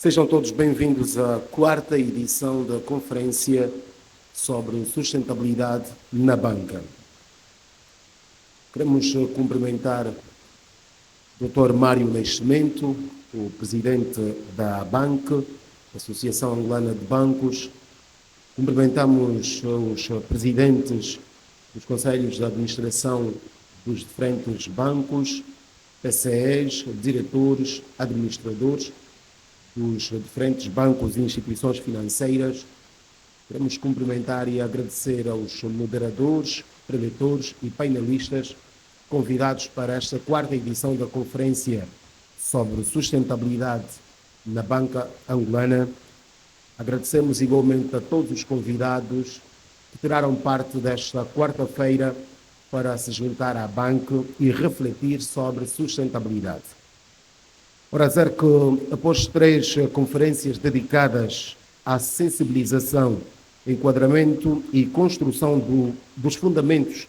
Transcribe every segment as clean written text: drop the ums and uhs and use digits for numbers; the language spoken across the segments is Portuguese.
Sejam todos bem-vindos à quarta edição da Conferência sobre Sustentabilidade na Banca. Queremos cumprimentar o Dr. Mário Nascimento, o Presidente da ABANC, Associação Angolana de Bancos. Cumprimentamos os Presidentes dos Conselhos de Administração dos diferentes bancos, PCEs, diretores, administradores dos diferentes bancos e instituições financeiras. Queremos cumprimentar e agradecer aos moderadores, preletores e painelistas convidados para esta quarta edição da Conferência sobre Sustentabilidade na Banca Angolana. Agradecemos igualmente a todos os convidados que tiraram parte desta quarta-feira para se juntar à banca e refletir sobre sustentabilidade. Ora, dizer que após 3 conferências dedicadas à sensibilização, enquadramento e construção dos fundamentos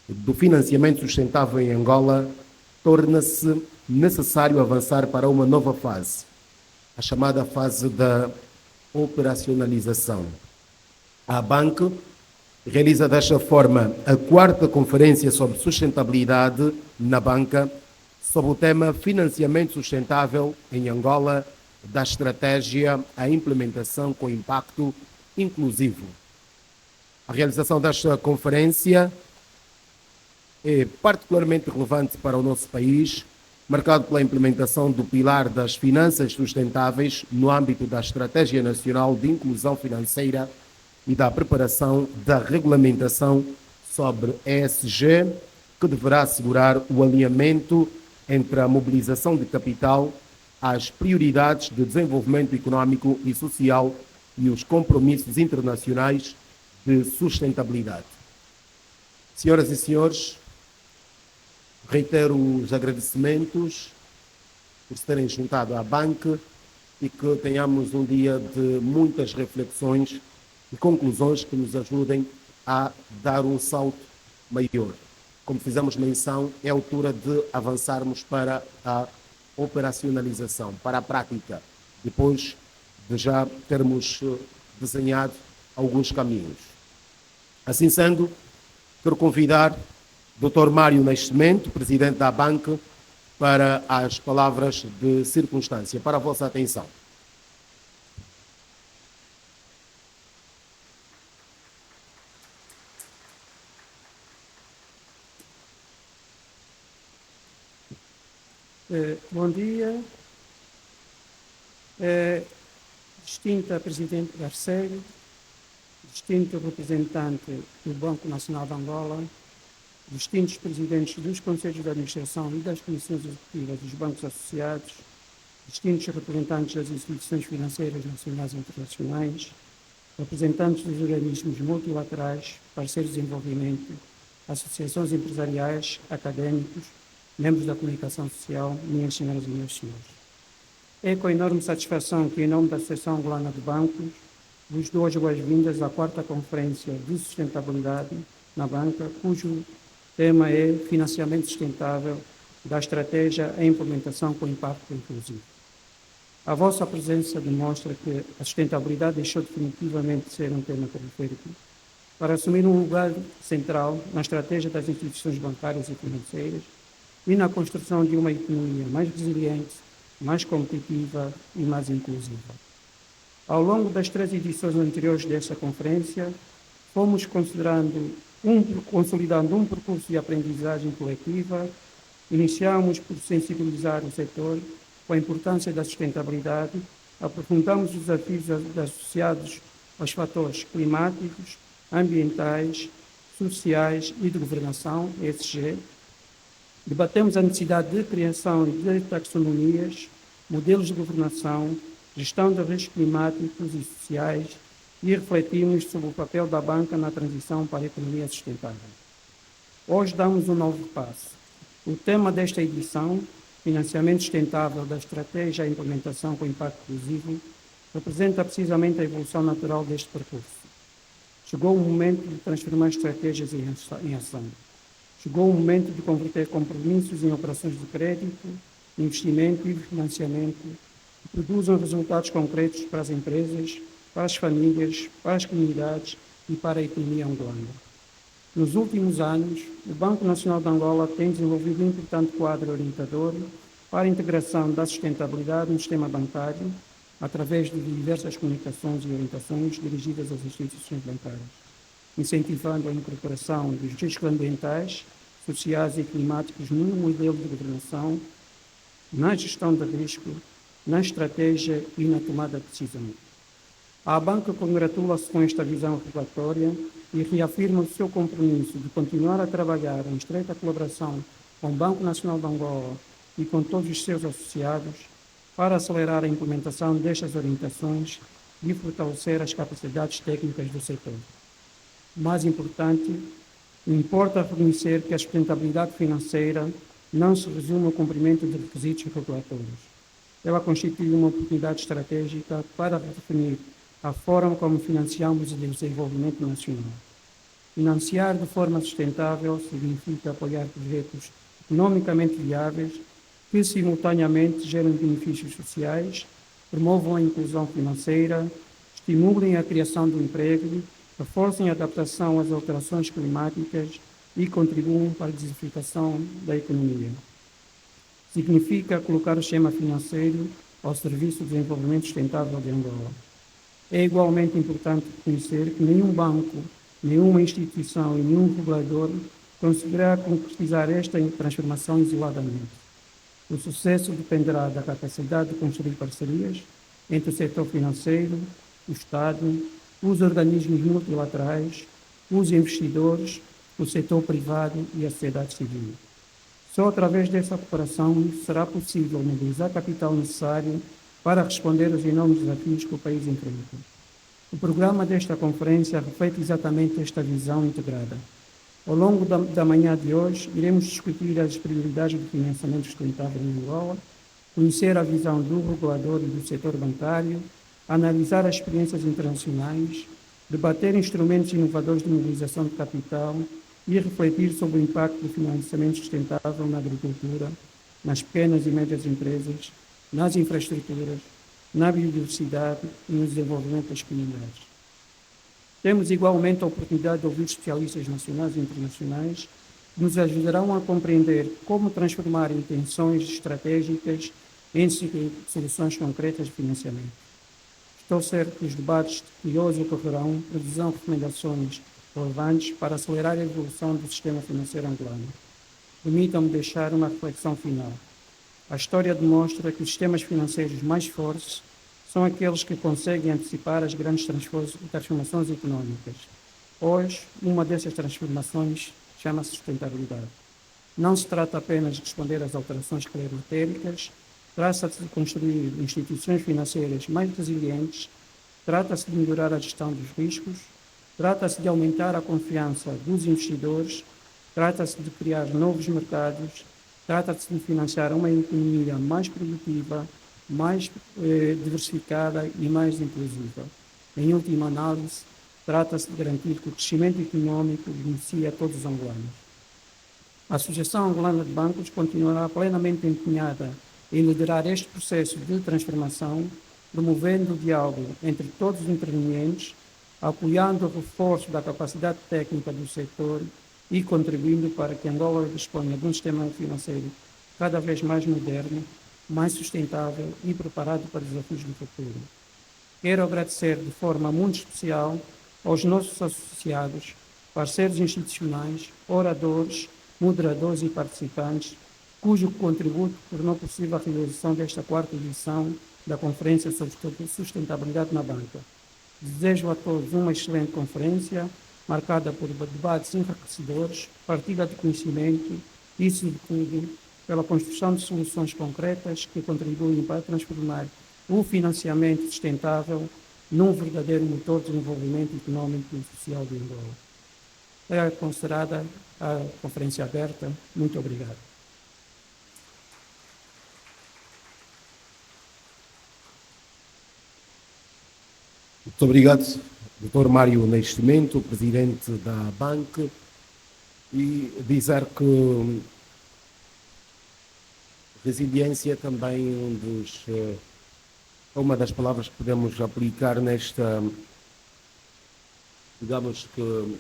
do financiamento sustentável em Angola, torna-se necessário avançar para uma nova fase, a chamada fase da operacionalização. A ABANC realiza desta forma a quarta conferência sobre sustentabilidade na banca, sob o tema Financiamento Sustentável em Angola, da estratégia à implementação com impacto inclusivo. A realização desta conferência é particularmente relevante para o nosso país, marcado pela implementação do pilar das finanças sustentáveis no âmbito da Estratégia Nacional de Inclusão Financeira e da preparação da regulamentação sobre ESG, que deverá assegurar o alinhamento entre a mobilização de capital, as prioridades de desenvolvimento econômico e social e os compromissos internacionais de sustentabilidade. Senhoras e senhores, reitero os agradecimentos por se terem juntado à banca e que tenhamos um dia de muitas reflexões e conclusões que nos ajudem a dar um salto maior. Como fizemos menção, é a altura de avançarmos para a operacionalização, para a prática, depois de já termos desenhado alguns caminhos. Assim sendo, quero convidar o Dr. Mário Nascimento, Presidente da ABANC, para as palavras de circunstância, para a vossa atenção. Bom dia, distinta Presidente Garcês, distinto representante do Banco Nacional de Angola, distintos Presidentes dos Conselhos de Administração e das Comissões Executivas dos Bancos Associados, distintos representantes das instituições financeiras nacionais e internacionais, representantes dos organismos multilaterais, parceiros de desenvolvimento, associações empresariais, académicos, membros da comunicação social, minhas senhoras e meus senhores. É com enorme satisfação que, em nome da Associação Angolana de Bancos, vos dou as boas-vindas à quarta Conferência de Sustentabilidade na Banca, cujo tema é Financiamento Sustentável da Estratégia à Implementação com Impacto Inclusivo. A vossa presença demonstra que a sustentabilidade deixou definitivamente de ser um tema periférico para assumir um lugar central na estratégia das instituições bancárias e financeiras e na construção de uma economia mais resiliente, mais competitiva e mais inclusiva. Ao longo das 3 edições anteriores desta conferência, fomos consolidando um percurso de aprendizagem coletiva. Iniciamos por sensibilizar o setor com a importância da sustentabilidade, aprofundamos os desafios associados aos fatores climáticos, ambientais, sociais e de governação, ESG. Debatemos a necessidade de criação de taxonomias, modelos de governação, gestão de riscos climáticos e sociais e refletimos sobre o papel da banca na transição para a economia sustentável. Hoje damos um novo passo. O tema desta edição, Financiamento Sustentável da Estratégia à Implementação com Impacto Inclusivo, representa precisamente a evolução natural deste percurso. Chegou o momento de transformar estratégias em ação. Chegou o momento de converter compromissos em operações de crédito, investimento e financiamento que produzam resultados concretos para as empresas, para as famílias, para as comunidades e para a economia angolana. Nos últimos anos, o Banco Nacional de Angola tem desenvolvido um importante quadro orientador para a integração da sustentabilidade no sistema bancário, através de diversas comunicações e orientações dirigidas às instituições bancárias, incentivando a incorporação dos riscos ambientais, sociais e climáticos no modelo de governação, na gestão de risco, na estratégia e na tomada de decisão. A banca congratula-se com esta visão regulatória e reafirma o seu compromisso de continuar a trabalhar em estreita colaboração com o Banco Nacional de Angola e com todos os seus associados para acelerar a implementação destas orientações e fortalecer as capacidades técnicas do setor. Mais importante, importa reconhecer que a sustentabilidade financeira não se resume ao cumprimento de requisitos regulatórios. Ela constitui uma oportunidade estratégica para redefinir a forma como financiamos o desenvolvimento nacional. Financiar de forma sustentável significa apoiar projetos economicamente viáveis que simultaneamente gerem benefícios sociais, promovam a inclusão financeira, estimulem a criação de emprego, reforcem a adaptação às alterações climáticas e contribuam para a diversificação da economia. Significa colocar o sistema financeiro ao serviço do desenvolvimento sustentável de Angola. É igualmente importante reconhecer que nenhum banco, nenhuma instituição e nenhum regulador conseguirá concretizar esta transformação isoladamente. O sucesso dependerá da capacidade de construir parcerias entre o setor financeiro, o Estado, os organismos multilaterais, os investidores, o setor privado e a sociedade civil. Só através dessa cooperação será possível mobilizar capital necessário para responder aos enormes desafios que o país enfrenta. O programa desta conferência reflete exatamente esta visão integrada. Ao longo da manhã de hoje, iremos discutir as prioridades do financiamento sustentável em Angola, conhecer a visão do regulador e do setor bancário, analisar as experiências internacionais, debater instrumentos inovadores de mobilização de capital e refletir sobre o impacto do financiamento sustentável na agricultura, nas pequenas e médias empresas, nas infraestruturas, na biodiversidade e no desenvolvimento das comunidades. Temos igualmente a oportunidade de ouvir especialistas nacionais e internacionais que nos ajudarão a compreender como transformar intenções estratégicas em soluções concretas de financiamento. Estou certo que os debates que hoje ocorrerão produzirão recomendações relevantes para acelerar a evolução do sistema financeiro angolano. Permitam-me deixar uma reflexão final. A história demonstra que os sistemas financeiros mais fortes são aqueles que conseguem antecipar as grandes transformações económicas. Hoje, uma dessas transformações chama-se sustentabilidade. Não se trata apenas de responder às alterações climatéricas, trata-se de construir instituições financeiras mais resilientes, trata-se de melhorar a gestão dos riscos, trata-se de aumentar a confiança dos investidores, trata-se de criar novos mercados, trata-se de financiar uma economia mais produtiva, mais diversificada e mais inclusiva. Em última análise, trata-se de garantir que o crescimento económico beneficia a todos os angolanos. A Associação Angolana de Bancos continuará plenamente empenhada em liderar este processo de transformação, promovendo o diálogo entre todos os intervenientes, apoiando o reforço da capacidade técnica do setor e contribuindo para que Angola disponha de um sistema financeiro cada vez mais moderno, mais sustentável e preparado para os desafios do futuro. Quero agradecer de forma muito especial aos nossos associados, parceiros institucionais, oradores, moderadores e participantes, cujo contributo tornou possível a realização desta quarta edição da Conferência sobre Sustentabilidade na Banca. Desejo a todos uma excelente conferência, marcada por debates enriquecedores, partilha de conhecimento e, sobretudo, pela construção de soluções concretas que contribuem para transformar o financiamento sustentável num verdadeiro motor de desenvolvimento económico e social de Angola. É considerada a conferência aberta. Muito obrigado. Muito obrigado, Dr. Mário Nascimento, presidente da BANC, e dizer que resiliência também um dos é uma das palavras que podemos aplicar nesta, digamos que,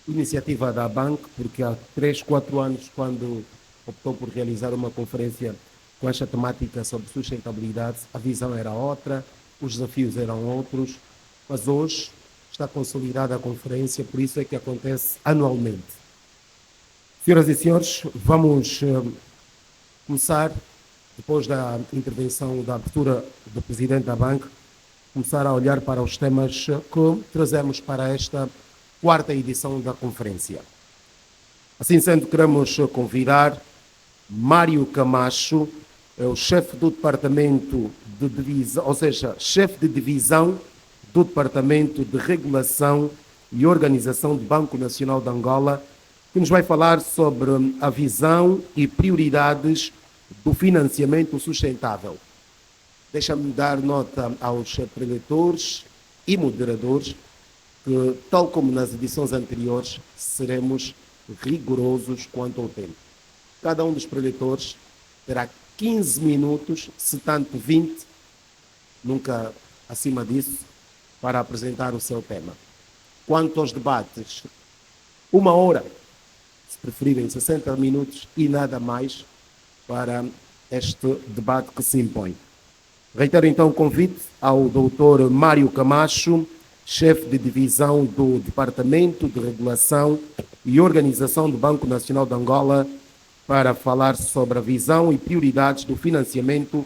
iniciativa da BANC, porque há 3, 4 anos, quando optou por realizar uma conferência com esta temática sobre sustentabilidade, a visão era outra, os desafios eram outros, mas hoje está consolidada a conferência, por isso é que acontece anualmente. Senhoras e senhores, vamos começar, depois da intervenção, da abertura do Presidente da BANC, começar a olhar para os temas que trazemos para esta 4ª edição da conferência. Assim sendo, queremos convidar Mário Camacho, é o chefe do departamento de divisão, ou seja, chefe de divisão do Departamento de Regulação e Organização do Banco Nacional de Angola, que nos vai falar sobre a visão e prioridades do financiamento sustentável. Deixa-me dar nota aos preletores e moderadores que, tal como nas edições anteriores, seremos rigorosos quanto ao tempo. Cada um dos preletores terá 15 minutos, se tanto 20, nunca acima disso, para apresentar o seu tema. Quanto aos debates, 1 hora, se preferirem 60 minutos e nada mais para este debate que se impõe. Reitero então o convite ao Dr. Mário Camacho, chefe de divisão do Departamento de Regulação e Organização do Banco Nacional de Angola, para falar sobre a visão e prioridades do financiamento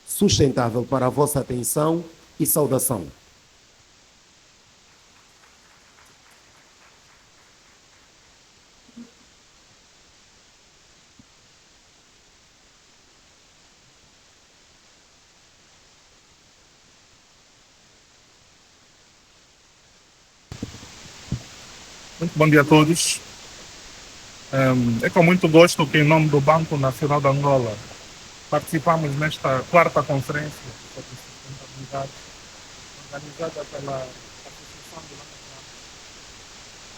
sustentável. Para a vossa atenção e saudação. Muito bom dia a todos. É com muito gosto que, em nome do Banco Nacional de Angola, participamos nesta 4ª conferência sobre sustentabilidade, organizada pela Associação de Banco Nacional,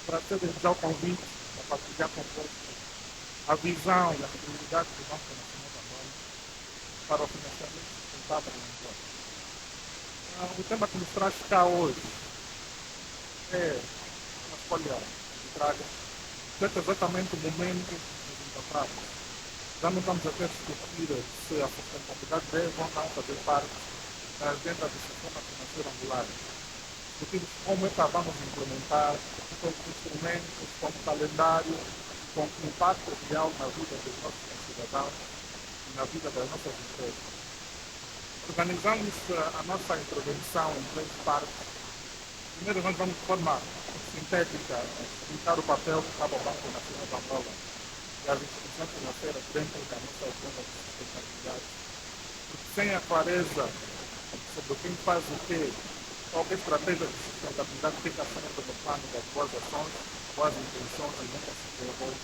para ter já o convite para partilhar convosco a visão e a prioridade do Banco Nacional de Angola para o financiamento sustentável em Angola. O tema que nos traz cá hoje é uma escolha arbitrária, certo exatamente o momento que nos encontramos. Já não estamos a ter discutir se a sustentabilidade deve ou não fazer parte da agenda do sistema financeiro angular. Discutimos como é que a vamos implementar, com instrumentos, com calendário, com impacto real na vida dos nossos cidadãos e na vida das nossas empresas. Organizamos a nossa intervenção em 3 partes. Primeiro, nós vamos de forma sintética explicar o papel que cabe ao Banco Nacional de Angola e as instituições financeiras dentro da nossa agenda de sustentabilidade. Porque sem a clareza sobre quem faz o quê, qual é a estratégia de sustentabilidade fica sempre no plano das boas ações, boas intenções e nunca se desenvolve.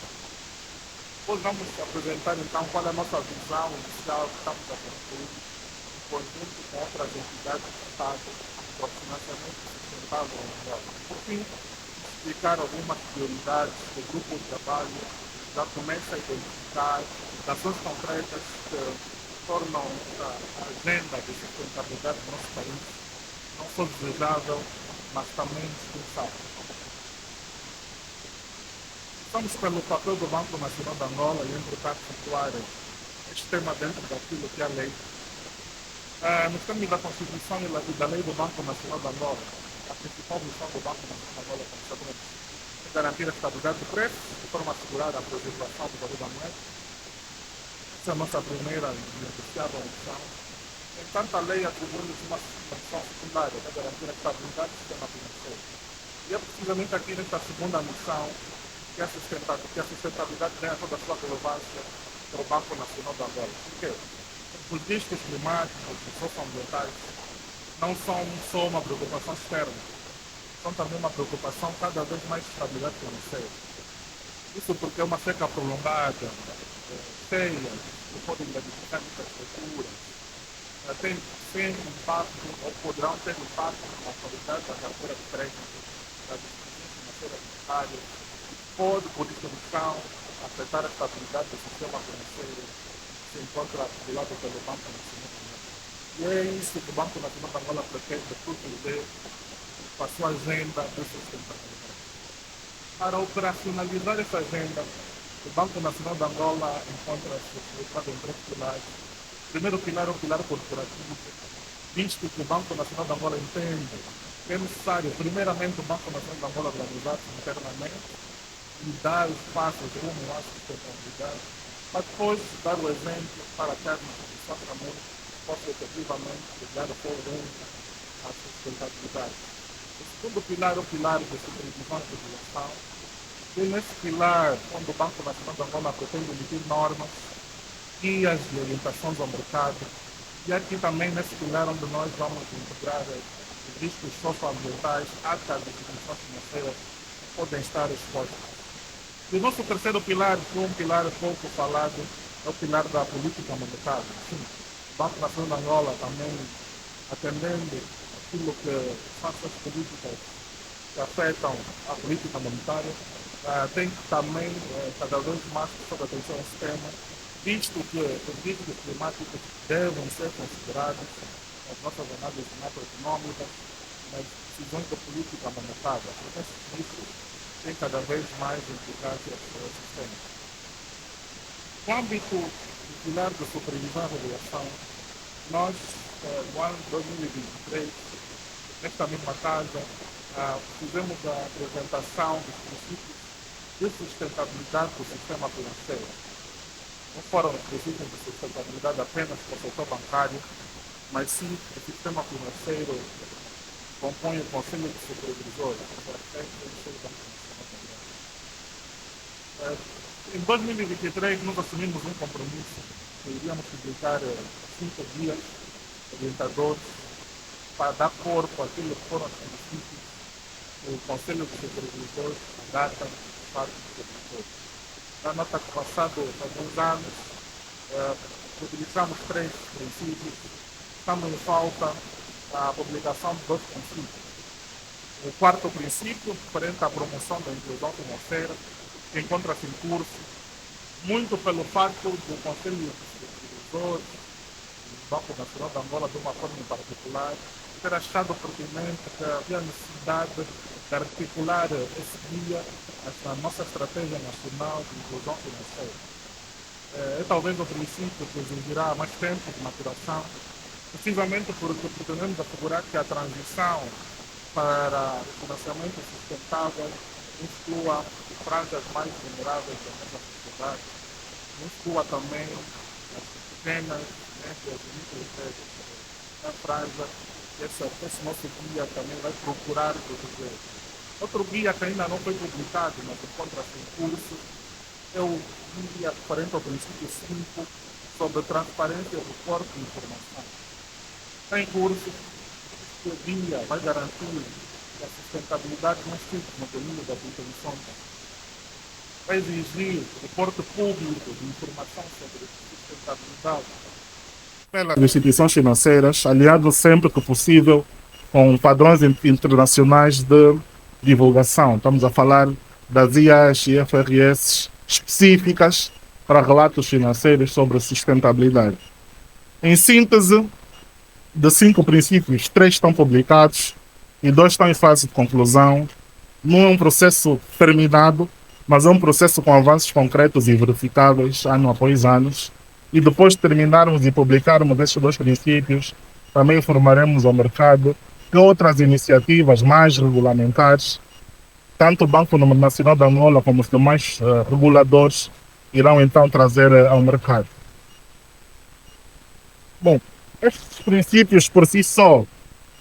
Depois vamos apresentar então qual é a nossa visão inicial que estamos a construir em conjunto com outras entidades do Estado para o financiamento sustentável em Angola. Por fim, explicar algumas prioridades que o grupo de trabalho já começa a identificar, ações concretas que tornam a agenda de sustentabilidade do nosso país não só desejável, mas também indispensável. Estamos pelo papel do Banco Nacional de Angola e, entretanto, situar este tema dentro daquilo que é a lei. Nos termos da Constituição e da Lei do Banco Nacional de Angola, a principal missão do Banco Nacional de Angola, como sabemos, é garantir a estabilidade do preço, de forma a assegurar a preservação do valor da moeda. Essa é a nossa primeira e negociável missão. Entanto, a lei atribui-nos uma missão secundária, que é garantir a estabilidade do sistema financeiro. E é precisamente aqui nesta segunda missão que a sustentabilidade ganha toda a sua relevância para o Banco Nacional de Angola. Por quê? Os riscos climáticos e socioambientais não são só uma preocupação externa, são também uma preocupação cada vez mais de estabilidade financeira. Isso porque uma seca prolongada, cheias, que podem danificar infraestruturas, tem impacto ou poderão ter impacto na qualidade da carteira de crédito, das instituições financeiras bancárias, pode, por definição, afetar a estabilidade do sistema financeiro que se encontra regulado pelo Banco Nacional. E é isso que o Banco Nacional de Angola pretende proteger com a sua agenda de sustentabilidade. Para operacionalizar essa agenda, o Banco Nacional de Angola encontra-se estruturado em 3 pilares. O primeiro pilar é o pilar corporativo, visto que o Banco Nacional de Angola entende que é necessário, primeiramente, o Banco Nacional de Angola organizar-se internamente e dar os passos rumo à sustentabilidade, para depois dar o exemplo para que as instituições também possam efetivamente dar o seu rumo à sustentabilidade. O segundo pilar é o pilar de supervisão e regulação. E nesse pilar, onde o Banco Nacional de Angola pretende emitir normas, guias e orientações ao mercado, e aqui também nesse pilar onde nós vamos integrar os riscos socioambientais a que as instituições financeiras podem estar expostas. E o nosso terceiro pilar, que é um pilar pouco falado, é o pilar da política monetária. Sim, o Banco Nacional de Angola também, atendendo aquilo que são as políticas que afetam a política monetária, tem que também cada vez mais prestar atenção a esse tema, visto que os riscos climáticos devem ser considerados nas nossas análises macroeconômicas, nas decisões da política monetária, porque esses riscos têm cada vez mais implicações sistêmicas. No âmbito do pilar de supervisão e regulação, nós, no ano de 2023, nesta mesma casa, fizemos a apresentação dos princípios de sustentabilidade do sistema financeiro. Não foram os princípios de sustentabilidade apenas para o setor bancário, mas sim o sistema financeiro compõe o Conselho de Supervisores, em 2023, nós assumimos um compromisso que iríamos publicar 5 guias orientadores para dar corpo àquilo que foram os princípios do Conselho de Supervisores, a data dos fatos de supervisores. Na nota que passado alguns anos, publicamos 3 princípios, estamos em falta a publicação de 2 princípios. O quarto princípio, referente à promoção da inclusão financeira, que encontra-se em curso, muito pelo facto do Conselho de Supervisores, do Banco Nacional de Angola, de uma forma em particular, ter achado pertinente que havia necessidade de articular esse guia na nossa estratégia nacional de inclusão financeira. É talvez o princípio que exigirá mais tempo de maturação, precisamente porque pretendemos assegurar que a transição para o financiamento sustentável inclua franjas mais vulneráveis da nossa sociedade, inclua também as pequenas, médias e microempresas. Na franja, esse nosso guia também vai procurar proteger. Outro guia que ainda não foi publicado, mas encontra-se em curso, é o guia referente ao princípio 5 sobre transparência do corpo de informação. Está em curso, este guia vai garantir que a sustentabilidade não fique no domínio das instituições. Vai exigir o porte público de informação sobre sustentabilidade pelas instituições financeiras, aliado sempre que possível com padrões internacionais de divulgação. Estamos a falar das IAs e FRS específicas para relatos financeiros sobre sustentabilidade. Em síntese, de 5 princípios, 3 estão publicados e 2 estão em fase de conclusão. Não é um processo terminado, mas é um processo com avanços concretos e verificáveis ano após ano. E depois de terminarmos e publicarmos estes 2 princípios, também informaremos ao mercado que outras iniciativas mais regulamentares, tanto o Banco Nacional de Angola como os demais reguladores, irão então trazer ao mercado. Bom, estes princípios por si só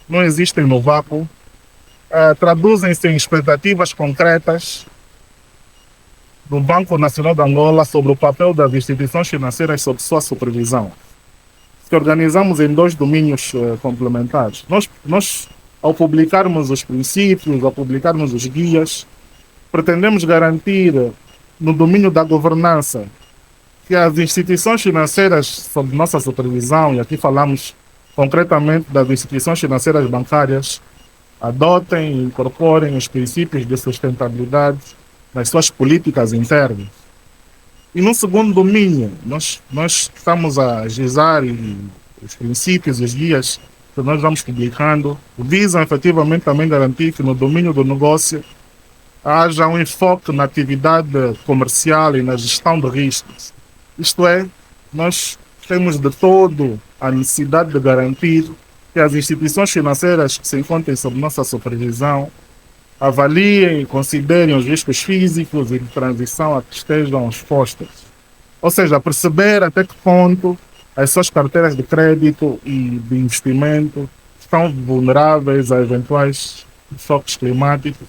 não existem no vácuo, traduzem-se em expectativas concretas do Banco Nacional de Angola sobre o papel das instituições financeiras sob sua supervisão. Se organizamos em 2 domínios complementares. Nós, ao publicarmos os princípios, ao publicarmos os guias, pretendemos garantir no domínio da governança que as instituições financeiras sob nossa supervisão, e aqui falamos concretamente das instituições financeiras bancárias, adotem e incorporem os princípios de sustentabilidade nas suas políticas internas. E no segundo domínio, nós estamos a agizar e os princípios e os guias que nós vamos publicando visam efetivamente também garantir que no domínio do negócio haja um enfoque na atividade comercial e na gestão de riscos. Isto é, nós temos de todo a necessidade de garantir que as instituições financeiras que se encontram sob nossa supervisão avaliem e considerem os riscos físicos e de transição a que estejam expostas. Ou seja, perceber até que ponto as suas carteiras de crédito e de investimento estão vulneráveis a eventuais choques climáticos,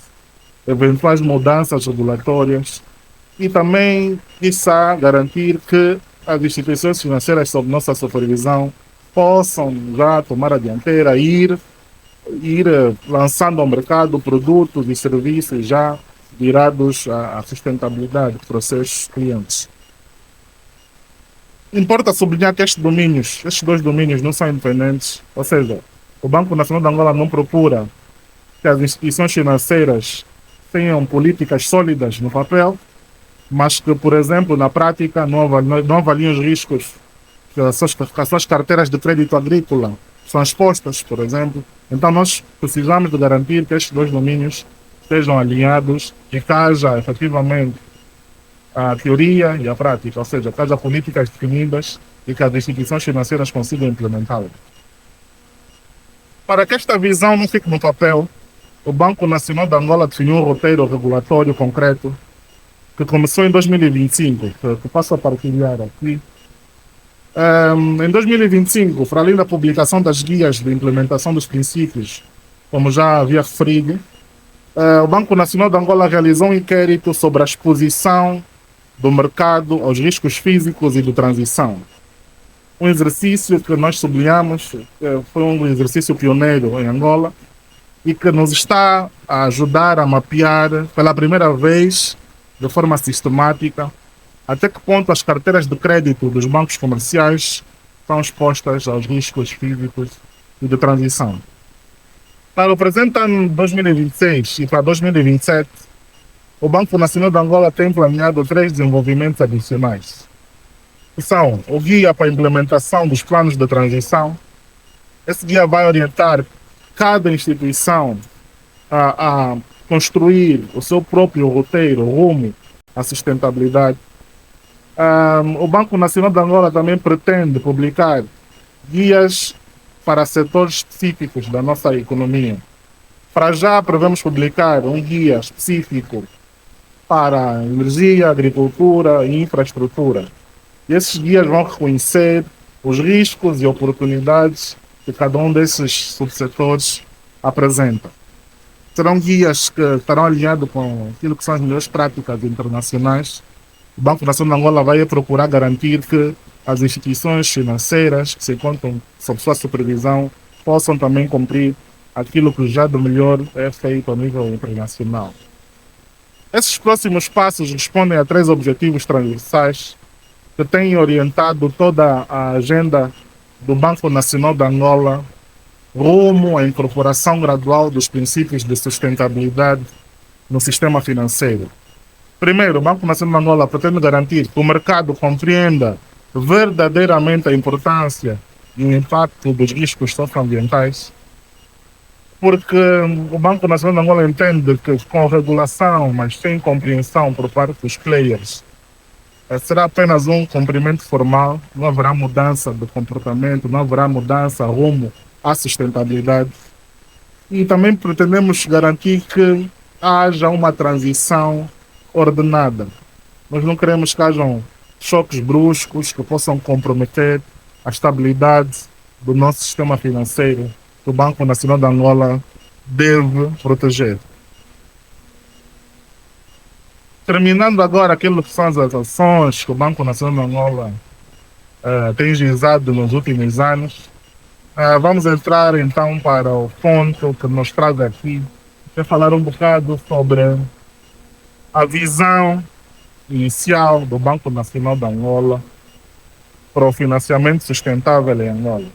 eventuais mudanças regulatórias e também, quiçá, garantir que as instituições financeiras sob nossa supervisão possam já tomar a dianteira, ir lançando ao mercado produtos e serviços já virados à sustentabilidade para os seus clientes. Importa sublinhar que estes dois domínios não são independentes, ou seja, o Banco Nacional de Angola não procura que as instituições financeiras tenham políticas sólidas no papel, mas que, por exemplo, na prática não avaliam os riscos que as suas carteiras de crédito agrícola são expostas, por exemplo. Então nós precisamos de garantir que estes dois domínios estejam alinhados e que haja efetivamente a teoria e a prática, ou seja, que haja políticas definidas e que as instituições financeiras consigam implementá-las. Para que esta visão não fique no papel, o Banco Nacional de Angola definiu um roteiro regulatório concreto que começou em 2025, que passo a partilhar aqui. Em 2025, para além da publicação das guias de implementação dos princípios, como já havia referido, o Banco Nacional de Angola realizou um inquérito sobre a exposição do mercado aos riscos físicos e de transição. Um exercício que nós sublinhamos foi um exercício pioneiro em Angola e que nos está a ajudar a mapear pela primeira vez, de forma sistemática, até que ponto as carteiras de crédito dos bancos comerciais estão expostas aos riscos físicos e de transição. Para o presente ano 2026 e para 2027, o Banco Nacional de Angola tem planeado 3 desenvolvimentos adicionais, que são o guia para a implementação dos planos de transição. Esse guia vai orientar cada instituição a construir o seu próprio roteiro rumo à sustentabilidade. O Banco Nacional de Angola também pretende publicar guias para setores específicos da nossa economia. Para já, prevemos publicar um guia específico para energia, agricultura e infraestrutura. E esses guias vão reconhecer os riscos e oportunidades que cada um desses subsetores apresenta. Serão guias que estarão alinhados com aquilo que são as melhores práticas internacionais. O Banco Nacional de Angola vai procurar garantir que as instituições financeiras que se encontram sob sua supervisão possam também cumprir aquilo que já do melhor é feito a nível internacional. Esses próximos passos respondem a 3 objetivos transversais que têm orientado toda a agenda do Banco Nacional de Angola rumo à incorporação gradual dos princípios de sustentabilidade no sistema financeiro. Primeiro, o Banco Nacional de Angola pretende garantir que o mercado compreenda verdadeiramente a importância e o impacto dos riscos socioambientais, porque o Banco Nacional de Angola entende que com regulação, mas sem compreensão por parte dos players, será apenas um cumprimento formal, não haverá mudança de comportamento, não haverá mudança rumo à sustentabilidade. E também pretendemos garantir que haja uma transição ordenada. Nós não queremos que hajam choques bruscos que possam comprometer a estabilidade do nosso sistema financeiro, que o Banco Nacional de Angola deve proteger. Terminando agora aquilo que são as ações que o Banco Nacional de Angola tem realizado nos últimos anos, vamos entrar então para o ponto que nos traz aqui, que é falar um bocado sobre a visão inicial do Banco Nacional de Angola para o financiamento sustentável em Angola.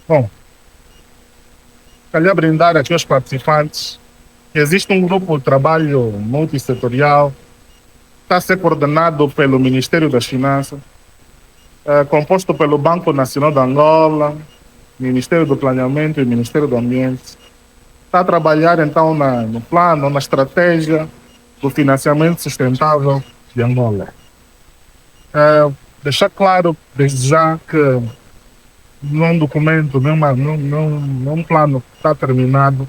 Bom, queria brindar aqui aos participantes que existe um grupo de trabalho multissetorial que está a ser coordenado pelo Ministério das Finanças, composto pelo Banco Nacional de Angola, Ministério do Planeamento e Ministério do Ambiente. Está a trabalhar então no plano, na estratégia do financiamento sustentável de Angola. Deixar claro desde já que num documento, num plano que está terminado,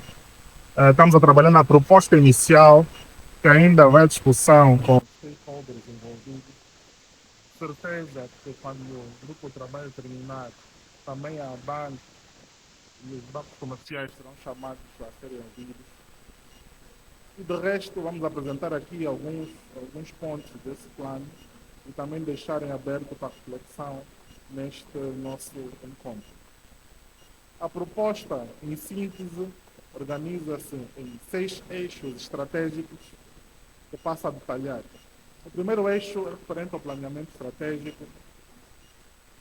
estamos a trabalhar na proposta inicial, que ainda vai à discussão com os stakeholders envolvidos. Certeza que quando o grupo de trabalho terminar, também a banca e os bancos comerciais serão chamados a serem ouvidos. E de resto, vamos apresentar aqui alguns pontos desse plano e também deixar em aberto para reflexão neste nosso encontro. A proposta, em síntese, organiza-se em 6 eixos estratégicos que passo a detalhar. O primeiro eixo é referente ao planeamento estratégico,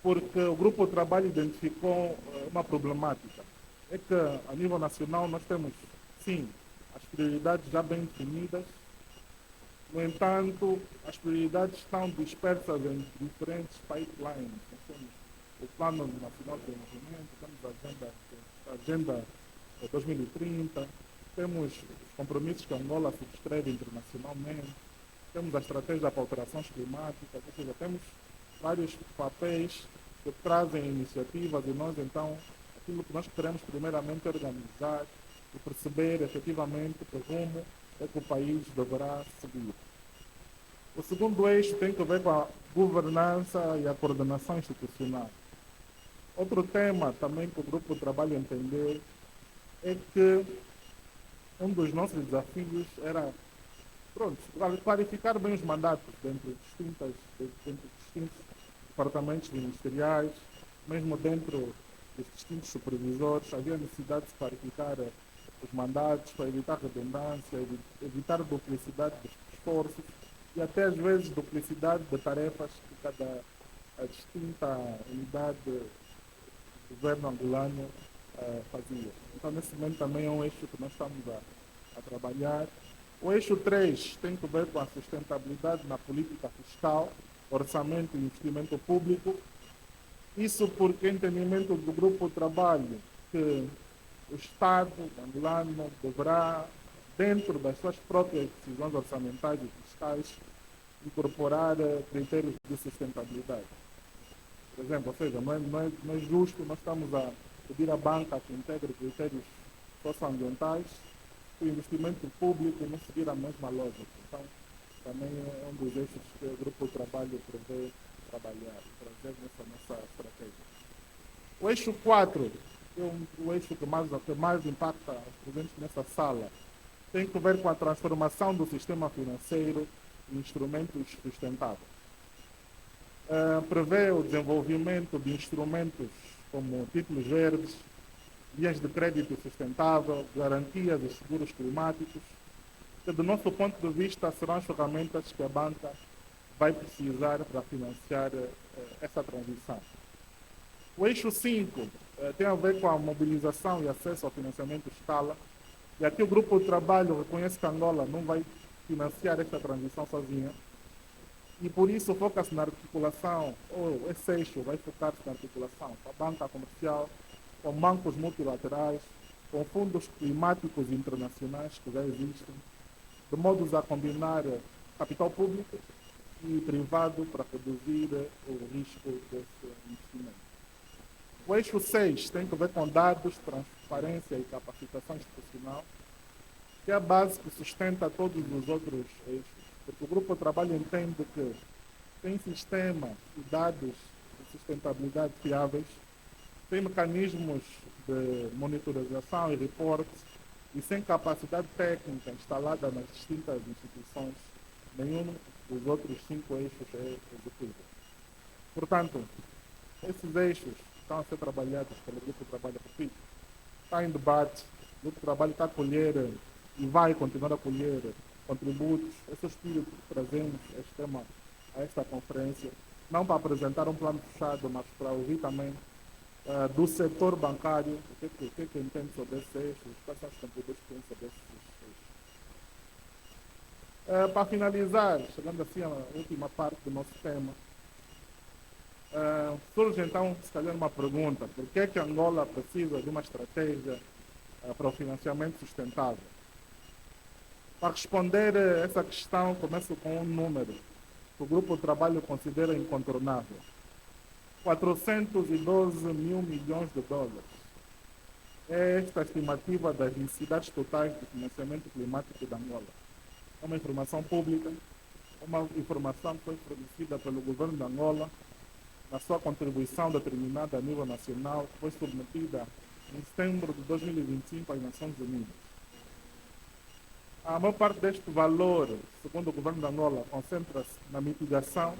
porque o grupo de trabalho identificou uma problemática. É que, a nível nacional, nós temos, sim, as prioridades já bem definidas. No entanto, as prioridades estão dispersas em diferentes pipelines. Nós temos o Plano Nacional de Desenvolvimento, temos a Agenda 2030, temos os compromissos que a Angola subscreve internacionalmente, temos a estratégia para alterações climáticas, ou seja, temos vários papéis que trazem iniciativas e nós, então, aquilo que nós queremos primeiramente é organizar e perceber efetivamente que rumo é que o país deverá seguir. O segundo eixo tem a ver com a governança e a coordenação institucional. Outro tema também que o grupo de trabalho entendeu é que um dos nossos desafios era clarificar bem os mandatos dentro de distintos departamentos ministeriais, mesmo dentro dos distintos supervisores. Havia necessidade de clarificar os mandatos para evitar redundância, evitar duplicidade dos esforços e até às vezes duplicidade de tarefas que cada distinta unidade do governo angolano fazia. Então, nesse momento também é um eixo que nós estamos a trabalhar. O eixo 3 tem a ver com a sustentabilidade na política fiscal, orçamento e investimento público. Isso porque o entendimento do grupo de trabalho que o Estado angolano deverá, dentro das suas próprias decisões orçamentais e fiscais, incorporar critérios de sustentabilidade. Por exemplo, ou seja, não é justo nós estamos a pedir à banca que integre critérios socioambientais e o investimento público não seguir a mesma lógica. Então, também é um dos eixos que o grupo de trabalho prevê trabalhar, trazer nessa nossa estratégia. O eixo 4, que é o eixo que mais impacta os presentes nessa sala, tem a ver com a transformação do sistema financeiro em instrumentos sustentáveis. Prevê o desenvolvimento de instrumentos como títulos verdes, linhas de crédito sustentável, garantias e seguros climáticos, que do nosso ponto de vista serão as ferramentas que a banca vai precisar para financiar essa transição. O eixo 5 tem a ver com a mobilização e acesso ao financiamento de escala, e aqui o grupo de trabalho reconhece que a Angola não vai financiar esta transição sozinha, e por isso foca-se na articulação, ou esse eixo vai focar-se na articulação com a banca comercial, com bancos multilaterais, com fundos climáticos internacionais que já existem, de modo a combinar capital público e privado para reduzir o risco desse investimento. O eixo 6 tem a ver com dados, transparência e capacitação institucional, que é a base que sustenta todos os outros eixos, porque o grupo de trabalho entende que tem sistemas e dados de sustentabilidade fiáveis, tem mecanismos de monitorização e reportes, e sem capacidade técnica instalada nas distintas instituições, nenhum dos outros 5 eixos é executível. Portanto, esses eixos estão a ser trabalhados pelo grupo de trabalho repito, está em debate, o grupo de trabalho está a colher e vai continuar a colher contributos. Esse é o espírito que trazemos este tema a esta conferência, não para apresentar um plano fechado, mas para ouvir também do setor bancário o que entende sobre esses eixos, quais são os contributos que têm sobre esses eixos. Para finalizar, chegando assim à última parte do nosso tema, Surge então, se calhar, uma pergunta: por que é que Angola precisa de uma estratégia para o financiamento sustentável? Para responder a essa questão, começo com um número que o Grupo de Trabalho considera incontornável: 412 mil milhões de dólares. É esta a estimativa das necessidades totais de financiamento climático de Angola. É uma informação pública, uma informação que foi fornecida pelo governo de Angola na sua contribuição determinada a nível nacional, que foi submetida em setembro de 2025 às Nações Unidas. A maior parte deste valor, segundo o governo de Angola, concentra-se na mitigação,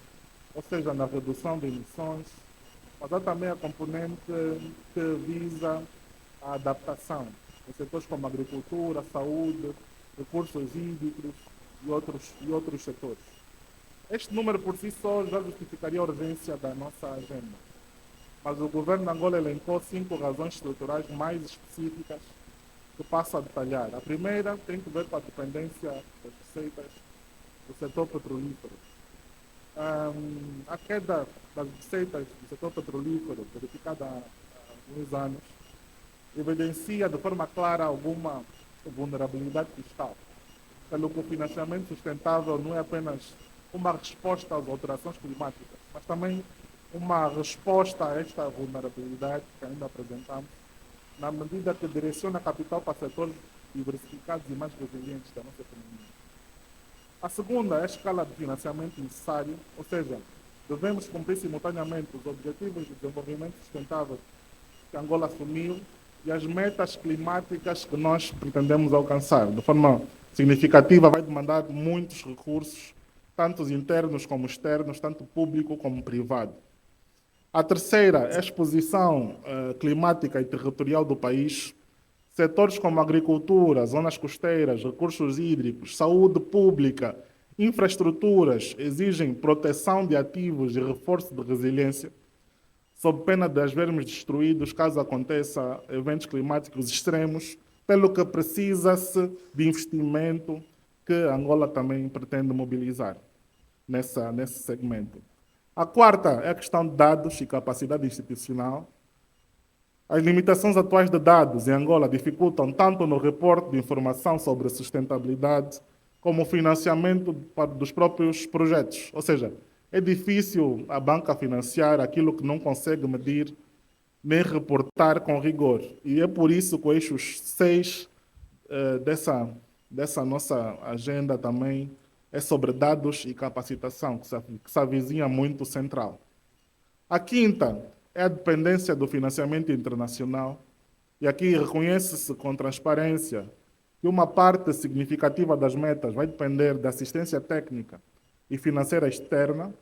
ou seja, na redução de emissões, mas há também a componente que visa a adaptação em setores como agricultura, saúde, recursos hídricos e outros setores. Este número por si só já justificaria a urgência da nossa agenda, mas o governo de Angola elencou 5 razões estruturais mais específicas que passo a detalhar. A primeira tem que ver com a dependência das receitas do setor petrolífero. A queda das receitas do setor petrolífero, verificada há alguns anos, evidencia de forma clara alguma vulnerabilidade fiscal, pelo que o financiamento sustentável não é apenas uma resposta às alterações climáticas, mas também uma resposta a esta vulnerabilidade que ainda apresentamos, na medida que direciona capital para setores diversificados e mais resilientes da nossa economia. A segunda é a escala de financiamento necessário, ou seja, devemos cumprir simultaneamente os objetivos de desenvolvimento sustentável que Angola assumiu e as metas climáticas que nós pretendemos alcançar. De forma significativa, vai demandar muitos recursos, tanto internos como externos, tanto público como privado. A terceira é a exposição climática e territorial do país. Setores como agricultura, zonas costeiras, recursos hídricos, saúde pública, infraestruturas exigem proteção de ativos e reforço de resiliência, sob pena de as vermos destruídos caso aconteça eventos climáticos extremos, pelo que precisa-se de investimento que Angola também pretende mobilizar nesse segmento. A quarta é a questão de dados e capacidade institucional. As limitações atuais de dados em Angola dificultam tanto no reporte de informação sobre sustentabilidade como o financiamento dos próprios projetos. Ou seja, é difícil a banca financiar aquilo que não consegue medir nem reportar com rigor. E é por isso que o eixo 6 dessa nossa agenda também é sobre dados e capacitação, que se avizinha muito central. A quinta é a dependência do financiamento internacional, e aqui reconhece-se com transparência que uma parte significativa das metas vai depender da assistência técnica e financeira externa.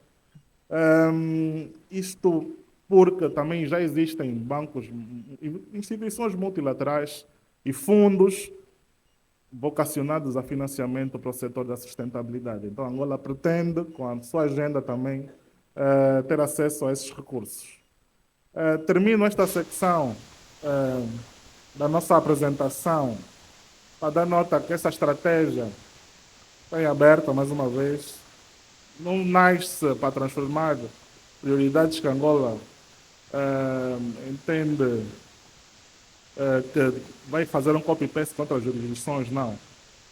Isto porque também já existem bancos, instituições multilaterais e fundos vocacionados a financiamento para o setor da sustentabilidade. Então, Angola pretende, com a sua agenda também, ter acesso a esses recursos. Termino esta secção da nossa apresentação para dar nota que essa estratégia está em aberta, mais uma vez, não nasce para transformar prioridades que Angola entende que vai fazer um copy-paste contra as jurisdições, não.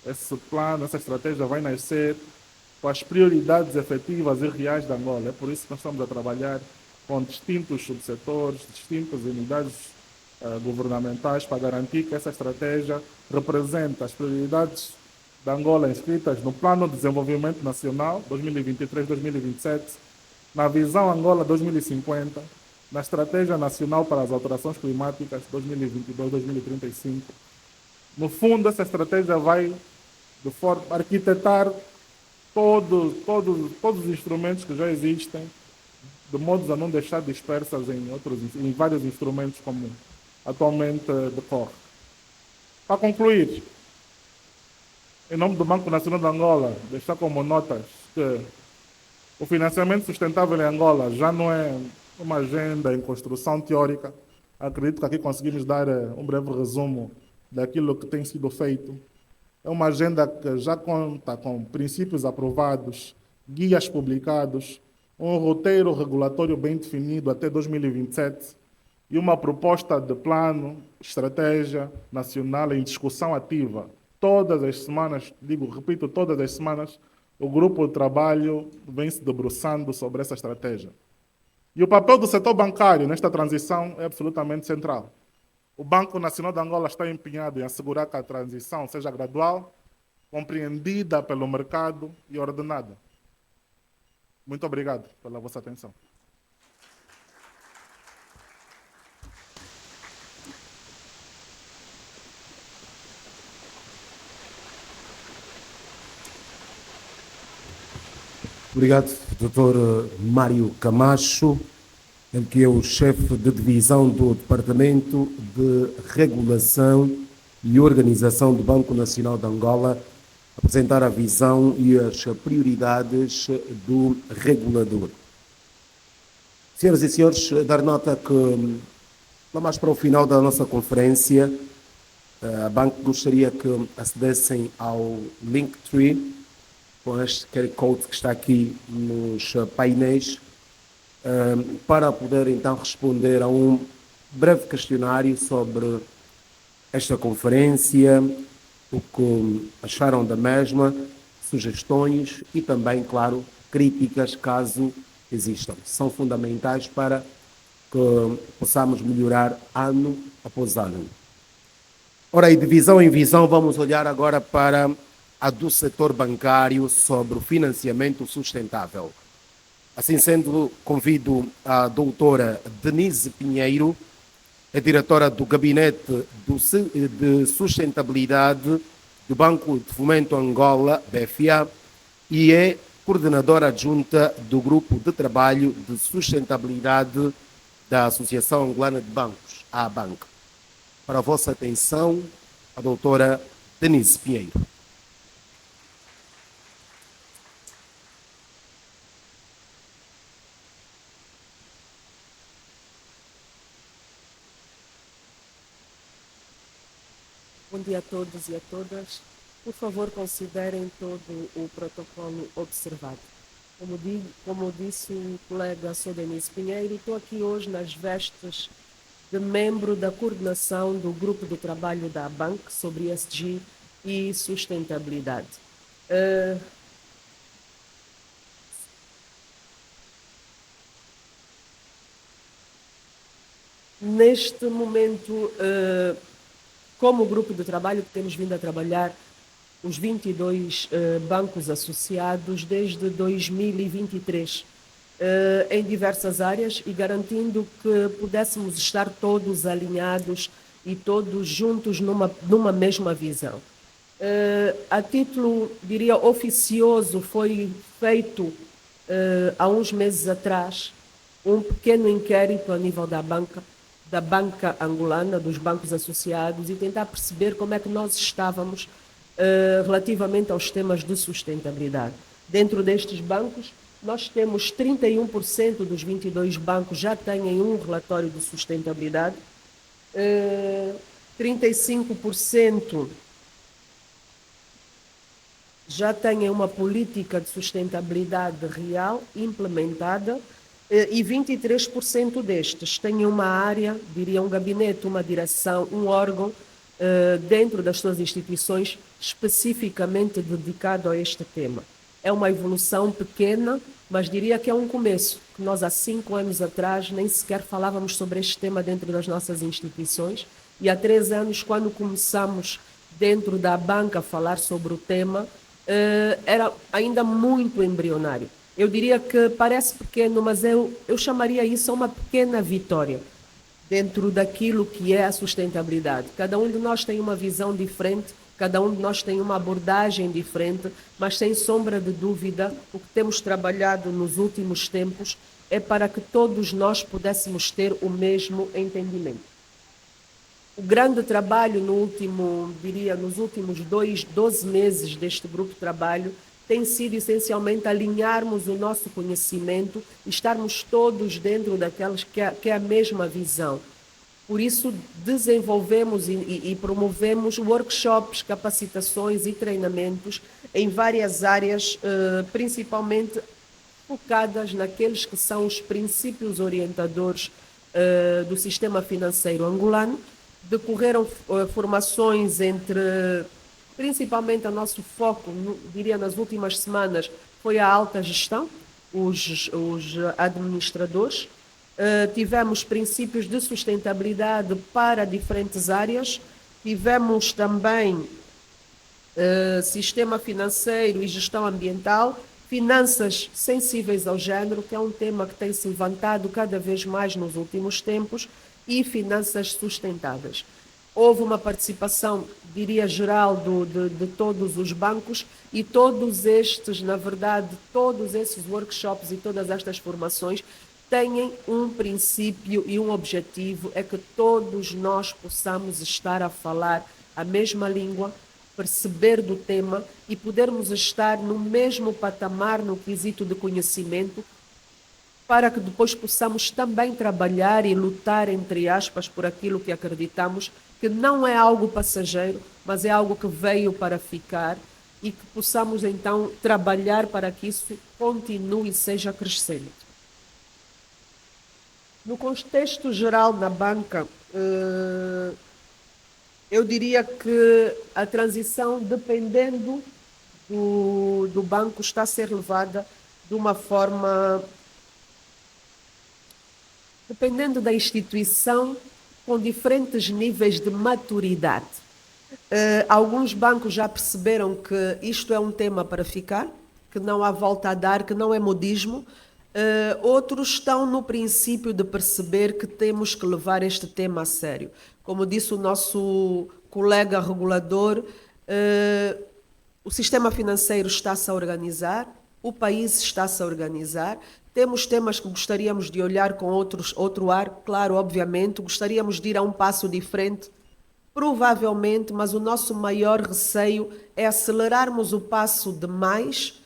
Esse plano, essa estratégia vai nascer com as prioridades efetivas e reais da Angola. É por isso que nós estamos a trabalhar com distintos subsetores, distintas unidades governamentais para garantir que essa estratégia representa as prioridades da Angola inscritas no Plano de Desenvolvimento Nacional 2023-2027, na Visão Angola 2050, na Estratégia Nacional para as Alterações Climáticas 2022-2035. No fundo, essa estratégia vai de forma a arquitetar todos os instrumentos que já existem, de modo a não deixar dispersas em vários instrumentos como atualmente decorre. Para concluir, em nome do Banco Nacional de Angola, deixar como notas que o financiamento sustentável em Angola já não é uma agenda em construção teórica. Acredito que aqui conseguimos dar um breve resumo daquilo que tem sido feito. É uma agenda que já conta com princípios aprovados, guias publicados um roteiro regulatório bem definido até 2027 e uma proposta de plano, estratégia nacional em discussão ativa. Todas as semanas, repito, todas as semanas, o grupo de trabalho vem se debruçando sobre essa estratégia. E o papel do setor bancário nesta transição é absolutamente central. O Banco Nacional de Angola está empenhado em assegurar que a transição seja gradual, compreendida pelo mercado e ordenada. Muito obrigado pela vossa atenção. Obrigado, Dr. Mário Camacho, ele que é o chefe de divisão do Departamento de Regulação e Organização do Banco Nacional de Angola, apresentar a visão e as prioridades do regulador. Senhoras e senhores, dar nota que, lá mais para o final da nossa conferência, a banca gostaria que acedessem ao Linktree, com este QR Code que está aqui nos painéis, para poder então responder a um breve questionário sobre esta conferência, o que acharam da mesma, sugestões e também, claro, críticas, caso existam. São fundamentais para que possamos melhorar ano após ano. Ora, e de visão em visão, vamos olhar agora para a do setor bancário sobre o financiamento sustentável. Assim sendo, convido a doutora Denise Pinheiro, é diretora do Gabinete de Sustentabilidade do Banco de Fomento Angola, BFA, e é coordenadora adjunta do Grupo de Trabalho de Sustentabilidade da Associação Angolana de Bancos, a ABANC. Para a vossa atenção, a doutora Denise Pinheiro. Bom dia a todos e a todas. Por favor, considerem todo o protocolo observado. Como disse o colega, sou Denise Pinheiro e estou aqui hoje nas vestes de membro da coordenação do Grupo de Trabalho da ABANC sobre ESG e sustentabilidade. Neste momento, como grupo de trabalho, temos vindo a trabalhar os 22 bancos associados desde 2023, em diversas áreas e garantindo que pudéssemos estar todos alinhados e todos juntos numa mesma visão. A título, diria, oficioso, foi feito há uns meses atrás um pequeno inquérito a nível da banca angolana, dos bancos associados, e tentar perceber como é que nós estávamos relativamente aos temas de sustentabilidade. Dentro destes bancos, nós temos 31% dos 22 bancos já têm um relatório de sustentabilidade, 35% já têm uma política de sustentabilidade real implementada, e 23% destes têm uma área, diria um gabinete, uma direção, um órgão dentro das suas instituições especificamente dedicado a este tema. É uma evolução pequena, mas diria que é um começo, que nós há 5 anos atrás nem sequer falávamos sobre este tema dentro das nossas instituições, e há 3 anos, quando começamos dentro da banca a falar sobre o tema, era ainda muito embrionário. Eu diria que parece pequeno, mas eu chamaria isso uma pequena vitória dentro daquilo que é a sustentabilidade. Cada um de nós tem uma visão diferente, cada um de nós tem uma abordagem diferente, mas sem sombra de dúvida, o que temos trabalhado nos últimos tempos é para que todos nós pudéssemos ter o mesmo entendimento. O grande trabalho nos últimos 12 meses deste grupo de trabalho tem sido essencialmente alinharmos o nosso conhecimento e estarmos todos dentro daquelas que é a mesma visão. Por isso, desenvolvemos e promovemos workshops, capacitações e treinamentos em várias áreas, principalmente focadas naqueles que são os princípios orientadores do sistema financeiro angolano. Decorreram formações entre, principalmente o nosso foco, diria nas últimas semanas, foi a alta gestão, os administradores. Tivemos princípios de sustentabilidade para diferentes áreas, tivemos também sistema financeiro e gestão ambiental, finanças sensíveis ao género, que é um tema que tem se levantado cada vez mais nos últimos tempos, e finanças sustentáveis. Houve uma participação, diria, geral de todos os bancos, e todos estes, na verdade, todos esses workshops e todas estas formações têm um princípio e um objetivo, é que todos nós possamos estar a falar a mesma língua, perceber do tema e podermos estar no mesmo patamar no quesito de conhecimento, para que depois possamos também trabalhar e lutar, entre aspas, por aquilo que acreditamos que não é algo passageiro, mas é algo que veio para ficar, e que possamos então trabalhar para que isso continue e seja crescente. No contexto geral da banca, eu diria que a transição, dependendo do banco, está a ser levada de uma forma, dependendo da instituição, com diferentes níveis de maturidade. Alguns bancos já perceberam que isto é um tema para ficar, que não há volta a dar, que não é modismo. Outros estão no princípio de perceber que temos que levar este tema a sério. Como disse o nosso colega regulador, o sistema financeiro está-se a organizar, o país está-se a organizar. Temos temas que gostaríamos de olhar com outro ar, claro, obviamente, gostaríamos de ir a um passo diferente, provavelmente, mas o nosso maior receio é acelerarmos o passo demais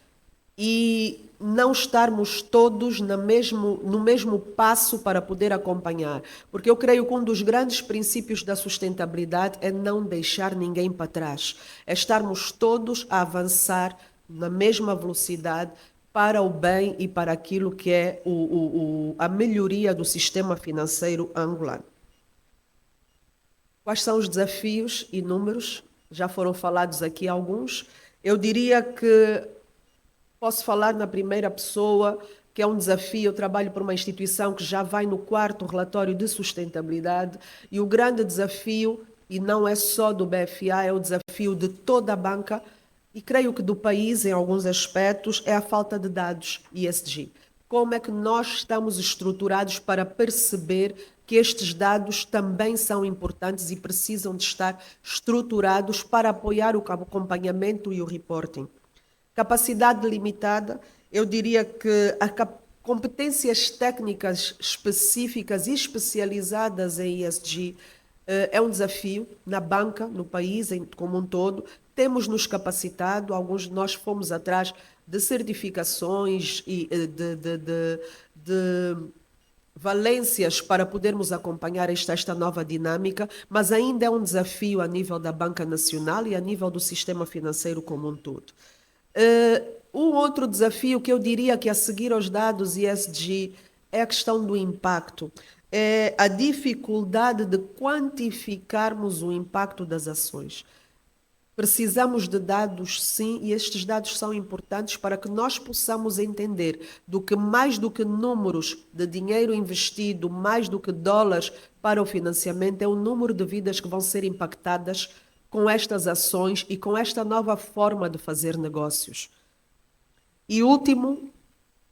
e não estarmos todos no mesmo passo para poder acompanhar. Porque eu creio que um dos grandes princípios da sustentabilidade é não deixar ninguém para trás, é estarmos todos a avançar na mesma velocidade para o bem e para aquilo que é a melhoria do sistema financeiro angolano. Quais são os desafios e números? Já foram falados aqui alguns. Eu diria que posso falar na primeira pessoa, que é um desafio. Eu trabalho por uma instituição que já vai no 4º relatório de sustentabilidade, e o grande desafio, e não é só do BFA, é o desafio de toda a banca, e creio que do país, em alguns aspectos, é a falta de dados ESG. Como é que nós estamos estruturados para perceber que estes dados também são importantes e precisam de estar estruturados para apoiar o acompanhamento e o reporting? Capacidade limitada, eu diria que competências técnicas específicas e especializadas em ESG é um desafio na banca, no país como um todo. Temos nos capacitado, alguns de nós fomos atrás de certificações e de valências para podermos acompanhar esta nova dinâmica, mas ainda é um desafio a nível da banca nacional e a nível do sistema financeiro como um todo. Um outro desafio que eu diria que, a seguir aos dados ESG, é a questão do impacto. É a dificuldade de quantificarmos o impacto das ações. Precisamos de dados, sim, e estes dados são importantes para que nós possamos entender mais do que números de dinheiro investido, mais do que dólares para o financiamento, é o número de vidas que vão ser impactadas com estas ações e com esta nova forma de fazer negócios. E último,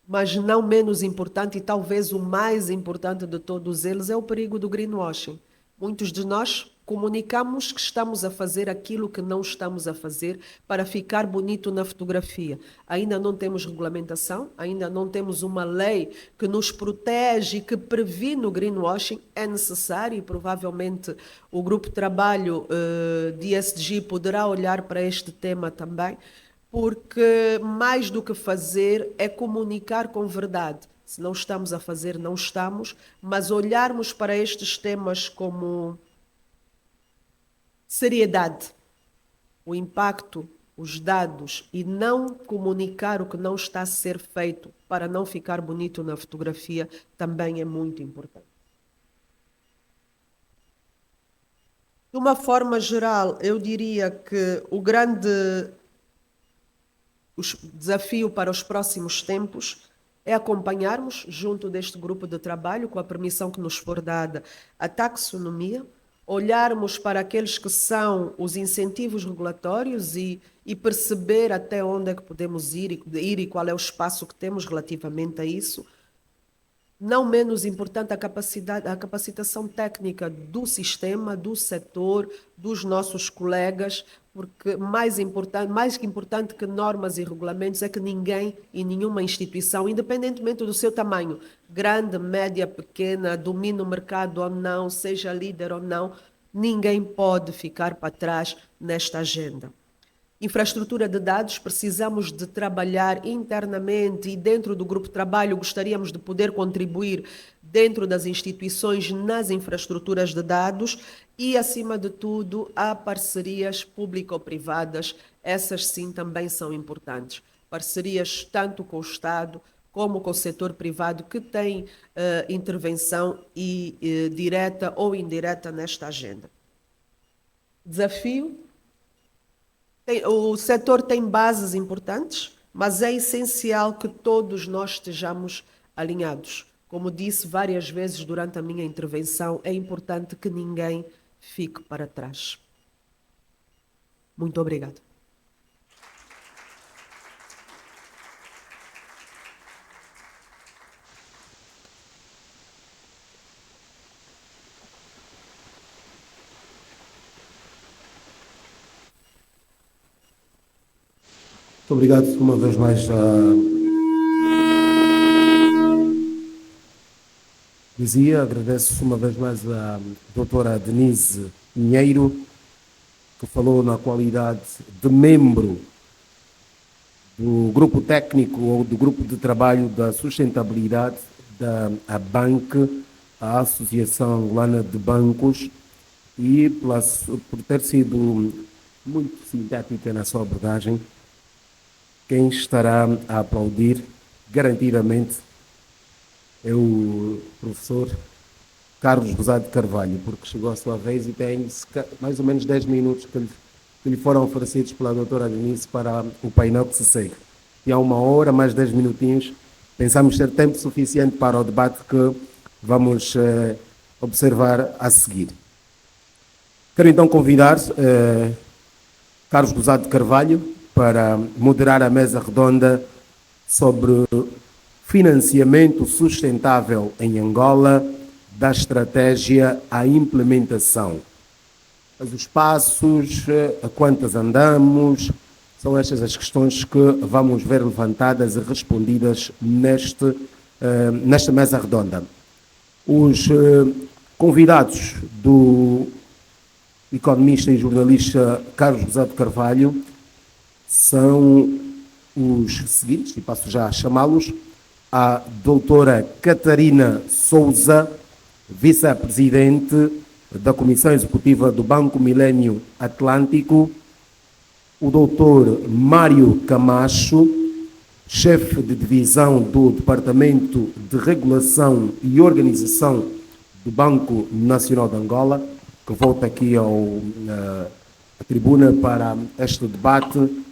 mas não menos importante, e talvez o mais importante de todos eles, é o perigo do greenwashing. Muitos de nós comunicamos que estamos a fazer aquilo que não estamos a fazer para ficar bonito na fotografia. Ainda não temos regulamentação, ainda não temos uma lei que nos protege e que previne o greenwashing. É necessário, e provavelmente o grupo de trabalho de ESG poderá olhar para este tema também, porque mais do que fazer é comunicar com verdade. Se não estamos a fazer, não estamos, mas olharmos para estes temas como seriedade, o impacto, os dados e não comunicar o que não está a ser feito para não ficar bonito na fotografia também é muito importante. De uma forma geral, eu diria que o desafio para os próximos tempos é acompanharmos, junto deste grupo de trabalho, com a permissão que nos for dada, a taxonomia, olharmos para aqueles que são os incentivos regulatórios e perceber até onde é que podemos ir e qual é o espaço que temos relativamente a isso. Não menos importante a capacitação técnica do sistema, do setor, dos nossos colegas, porque mais que importante que normas e regulamentos é que ninguém e nenhuma instituição, independentemente do seu tamanho, grande, média, pequena, domine o mercado ou não, seja líder ou não, ninguém pode ficar para trás nesta agenda. Infraestrutura de dados, precisamos de trabalhar internamente e dentro do grupo de trabalho gostaríamos de poder contribuir dentro das instituições nas infraestruturas de dados e, acima de tudo, há parcerias público-privadas, essas sim também são importantes. Parcerias tanto com o Estado como com o setor privado que tem intervenção direta ou indireta nesta agenda. Desafio. O setor tem bases importantes, mas é essencial que todos nós estejamos alinhados. Como disse várias vezes durante a minha intervenção, é importante que ninguém fique para trás. Muito obrigada. Muito obrigado uma vez mais agradeço uma vez mais à doutora Denise Pinheiro, que falou na qualidade de membro do grupo técnico ou do grupo de trabalho da sustentabilidade da ABANC, a Associação Angolana de Bancos, e por ter sido muito sintética na sua abordagem. Quem estará a aplaudir, garantidamente, é o professor Carlos Rosado Carvalho, porque chegou a sua vez e tem mais ou menos 10 minutos que lhe foram oferecidos pela doutora Denise para o painel que se segue. E há 1 hora, mais 10 minutinhos, pensamos ter tempo suficiente para o debate que vamos observar a seguir. Quero então convidar Carlos Rosado Carvalho para moderar a mesa redonda sobre financiamento sustentável em Angola, da estratégia à implementação. Mas os passos, a quantas andamos, são estas as questões que vamos ver levantadas e respondidas nesta mesa redonda. Os convidados do economista e jornalista Carlos Rosado Carvalho são os seguintes, e passo já a chamá-los: a doutora Catarina Souza, vice-presidente da Comissão Executiva do Banco Milênio Atlântico, o doutor Mário Camacho, chefe de divisão do Departamento de Regulação e Organização do Banco Nacional de Angola, que volta aqui à tribuna para este debate.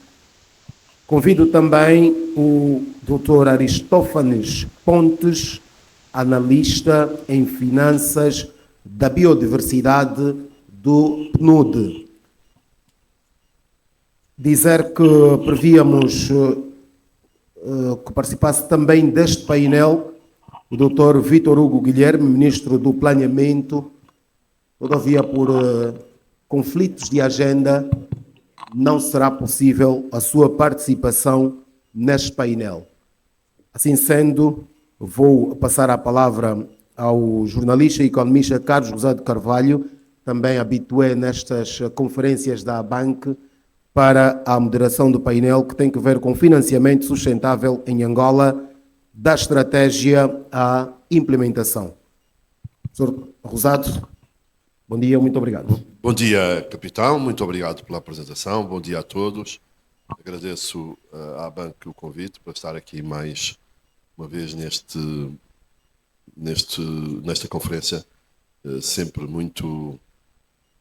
Convido também o Dr. Aristófanes Pontes, analista em finanças da biodiversidade do PNUD. Dizer que prevíamos que participasse também deste painel o Dr. Vítor Hugo Guilherme, Ministro do Planeamento. Todavia, por conflitos de agenda, não será possível a sua participação neste painel. Assim sendo, vou passar a palavra ao jornalista e economista Carlos Rosado Carvalho, também habitué nestas conferências da ABANC, para a moderação do painel que tem que ver com financiamento sustentável em Angola, da estratégia à implementação. Sr. Rosado, bom dia, muito obrigado. Bom dia, capitão, muito obrigado pela apresentação, bom dia a todos. Agradeço à banca o convite para estar aqui mais uma vez nesta conferência, sempre muito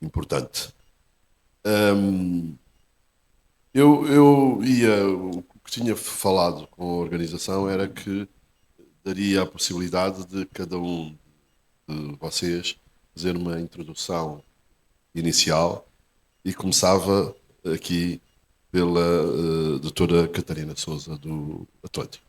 importante. O que tinha falado com a organização era que daria a possibilidade de cada um de vocês fazer uma introdução inicial e começava aqui pela doutora Catarina Souza, do Atlântico.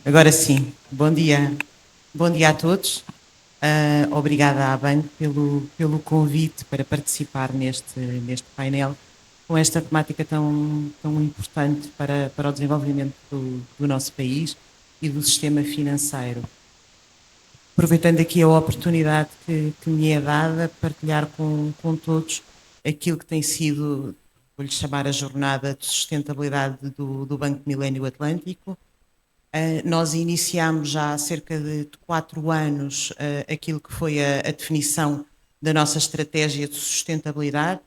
Agora sim, bom dia a todos. Obrigada à BAN pelo convite para participar neste painel com esta temática tão importante para o desenvolvimento do nosso país e do sistema financeiro. Aproveitando aqui a oportunidade que me é dada, partilhar com todos aquilo que tem sido, vou-lhe chamar a jornada de sustentabilidade do Banco Milênio Atlântico. Nós iniciámos já há cerca de 4 anos aquilo que foi a definição da nossa estratégia de sustentabilidade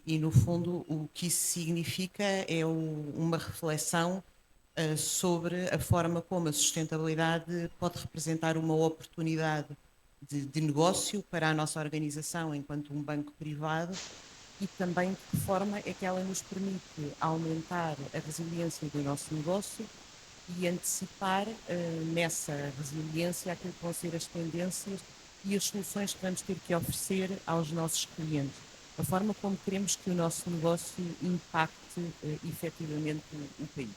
e, no fundo, o que isso significa é uma reflexão sobre a forma como a sustentabilidade pode representar uma oportunidade de negócio para a nossa organização enquanto um banco privado e também de que forma é que ela nos permite aumentar a resiliência do nosso negócio e antecipar nessa resiliência aquilo que vão ser as tendências e as soluções que vamos ter que oferecer aos nossos clientes. A forma como queremos que o nosso negócio impacte efetivamente o país.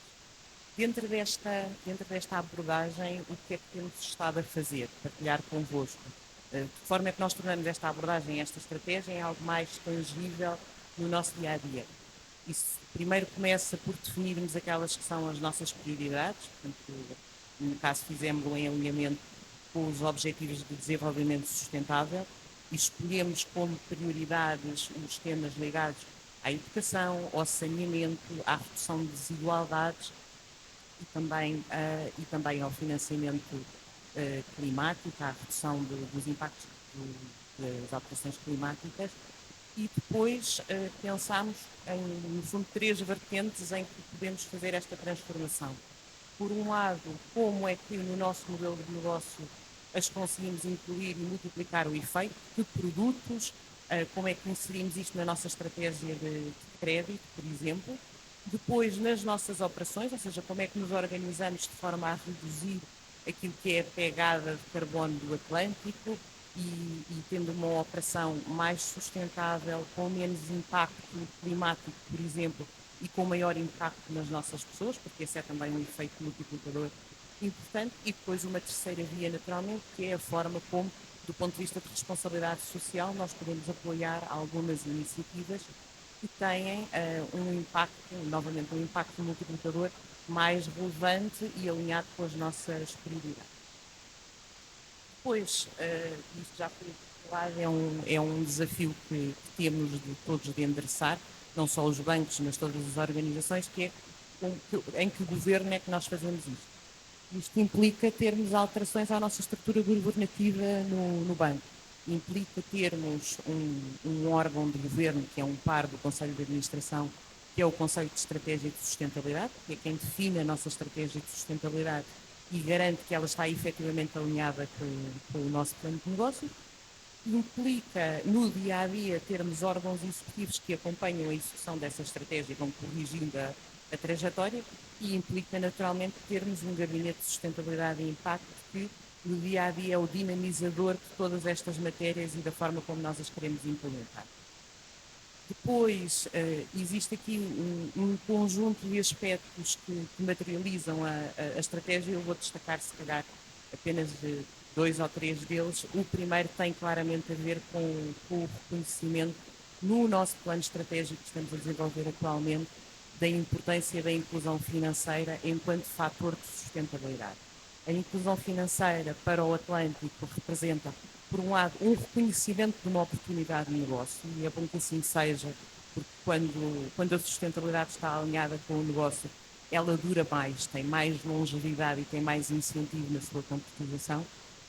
Dentro desta abordagem, o que é que temos estado a fazer? Partilhar convosco. De que forma é que nós tornamos esta abordagem, esta estratégia, em algo mais tangível no nosso dia-a-dia? Isso primeiro começa por definirmos aquelas que são as nossas prioridades, portanto, no caso fizemos em alinhamento com os Objetivos de Desenvolvimento Sustentável e escolhemos como prioridades os temas ligados à educação, ao saneamento, à redução de desigualdades e também ao financiamento climático, à redução dos impactos das alterações climáticas. E depois pensámos em, no fundo, 3 vertentes em que podemos fazer esta transformação. Por um lado, como é que no nosso modelo de negócio as conseguimos incluir e multiplicar o efeito, que produtos, como é que inserimos isto na nossa estratégia de crédito, por exemplo. Depois, nas nossas operações, ou seja, como é que nos organizamos de forma a reduzir aquilo que é a pegada de carbono do Atlântico, e tendo uma operação mais sustentável, com menos impacto climático, por exemplo, e com maior impacto nas nossas pessoas, porque esse é também um efeito multiplicador importante. E depois uma terceira via, naturalmente, que é a forma como, do ponto de vista de responsabilidade social, nós podemos apoiar algumas iniciativas que têm novamente um impacto multiplicador mais relevante e alinhado com as nossas prioridades. Depois, isto já foi falado, é um desafio que temos todos de endereçar, não só os bancos, mas todas as organizações, que é em que governo é que nós fazemos isto. Isto implica termos alterações à nossa estrutura governativa no banco. Implica termos um órgão de governo, que é um par do Conselho de Administração, que é o Conselho de Estratégia e de Sustentabilidade, que é quem define a nossa estratégia de sustentabilidade e garante que ela está efetivamente alinhada com o nosso plano de negócio. Implica, no dia-a-dia, termos órgãos executivos que acompanham a execução dessa estratégia, vão corrigindo a trajetória, e implica, naturalmente, termos um gabinete de sustentabilidade e impacto que, no dia-a-dia, é o dinamizador de todas estas matérias e da forma como nós as queremos implementar. Depois, existe aqui um conjunto de aspectos que materializam a estratégia. Eu vou destacar, se calhar, apenas 2 ou 3 deles. O primeiro tem claramente a ver com o reconhecimento no nosso plano estratégico que estamos a desenvolver atualmente da importância da inclusão financeira enquanto fator de sustentabilidade. A inclusão financeira para o Atlântico representa por um lado, um reconhecimento de uma oportunidade de negócio, e é bom que assim seja, porque quando a sustentabilidade está alinhada com o negócio, ela dura mais, tem mais longevidade e tem mais incentivo na sua concretização.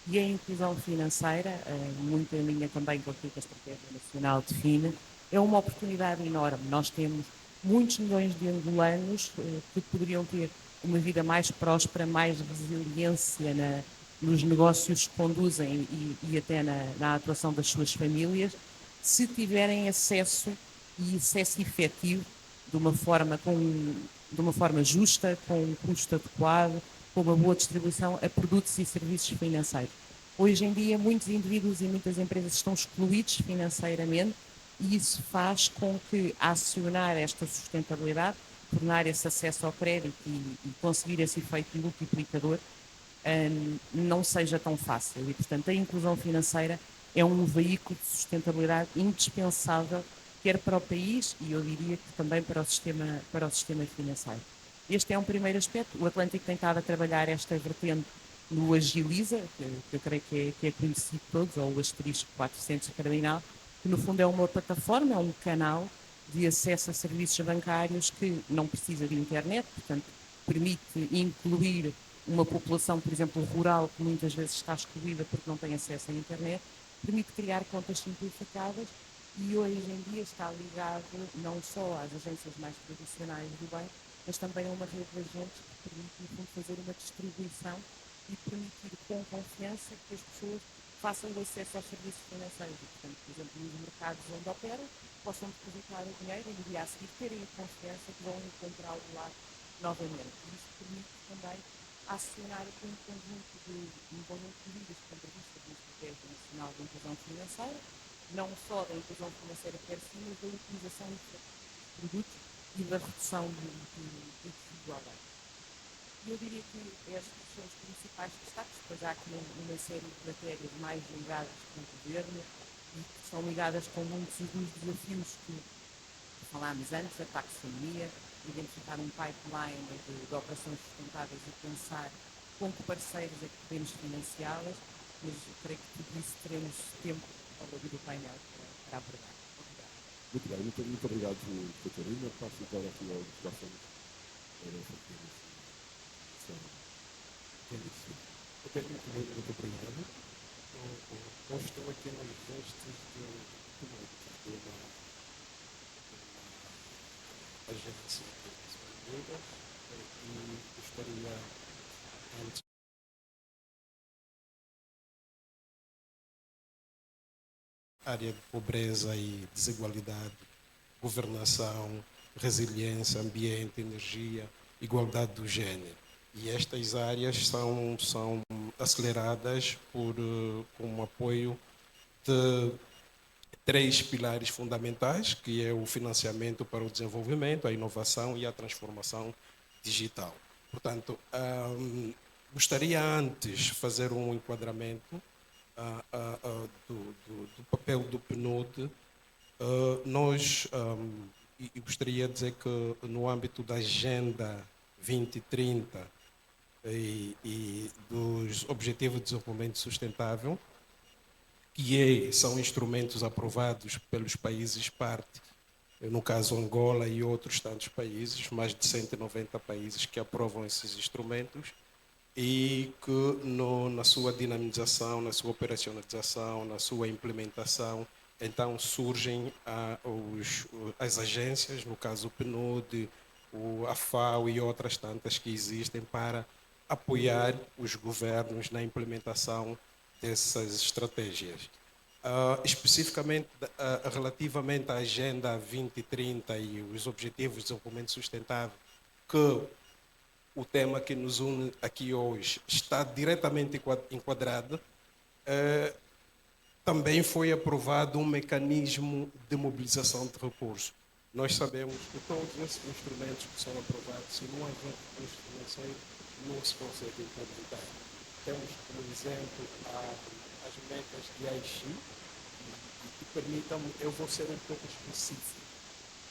E a inclusão financeira, muito em linha também com aquilo que a Estratégia Nacional define, é uma oportunidade enorme. Nós temos muitos milhões de angolanos que poderiam ter uma vida mais próspera, mais resiliência nos negócios que conduzem e até na atuação das suas famílias, se tiverem acesso e acesso efetivo de uma forma justa, com um custo adequado, com uma boa distribuição a produtos e serviços financeiros. Hoje em dia, muitos indivíduos e muitas empresas estão excluídos financeiramente e isso faz com que acionar esta sustentabilidade, tornar esse acesso ao crédito e conseguir esse efeito multiplicador não seja tão fácil. E, portanto, a inclusão financeira é um veículo de sustentabilidade indispensável, quer para o país e eu diria que também para o sistema financeiro. Este é um primeiro aspecto. O Atlântico tem estado a trabalhar esta vertente no Agiliza, que eu creio que é conhecido de todos, ou o asterisco 400 cardinal, que no fundo é uma plataforma, é um canal de acesso a serviços bancários que não precisa de internet, portanto, permite incluir uma população, por exemplo, rural, que muitas vezes está excluída porque não tem acesso à internet, permite criar contas simplificadas e hoje em dia está ligado não só às agências mais tradicionais do banco, mas também a uma rede de agentes que permite, no fundo, fazer uma distribuição e permitir com confiança que as pessoas façam o acesso aos serviços financeiros. E, portanto, por exemplo, nos mercados onde operam, possam depositar o dinheiro e no dia a seguir terem a confiança que vão encontrá-lo lá novamente. E isso permite também acionar aqui um conjunto de medidas que estão previstas na Estratégia Nacional de Inclusão Financeira, não só da inclusão financeira per si, mas da utilização dos produtos e da redução de desigualdade. Eu diria que estes são os principais destaques, pois há aqui uma série de matérias mais ligadas com o governo e que são ligadas com muitos dos desafios que falámos antes, a taxonomia, identificar um pipeline de operações sustentáveis e pensar com que parceiros é que podemos financiá-las, mas creio que tudo isso teremos tempo ao longo do painel para abordar. Muito bem, muito obrigado, Catarina. Passo agora aqui ao Gustavo para fazer essa Ok, muito obrigado. Nós estamos aqui nas vestes de uma agência de Nações Unidas e gostaria antes área de pobreza e desigualdade, governação, resiliência, ambiente, energia, igualdade do gênero. E estas áreas são aceleradas com o apoio de 3 pilares fundamentais, que é o financiamento para o desenvolvimento, a inovação e a transformação digital. Portanto, gostaria antes de fazer um enquadramento do papel do PNUD. E gostaria de dizer que no âmbito da Agenda 2030 e dos Objetivos de Desenvolvimento Sustentável, que são instrumentos aprovados pelos países parte, no caso Angola e outros tantos países, mais de 190 países que aprovam esses instrumentos e que na sua dinamização, na sua operacionalização, na sua implementação, então surgem as agências, no caso o PNUD, a FAO e outras tantas que existem para apoiar os governos na implementação dessas estratégias. Especificamente relativamente à Agenda 2030 e os Objetivos de Desenvolvimento Sustentável, que o tema que nos une aqui hoje está diretamente enquadrado, também foi aprovado um mecanismo de mobilização de recursos. Nós sabemos que todos esses instrumentos que são aprovados, se não houver recursos financeiros, não se consegue implementar. Temos, como exemplo, as metas de AIX, e permitam-me, eu vou ser um pouco específico,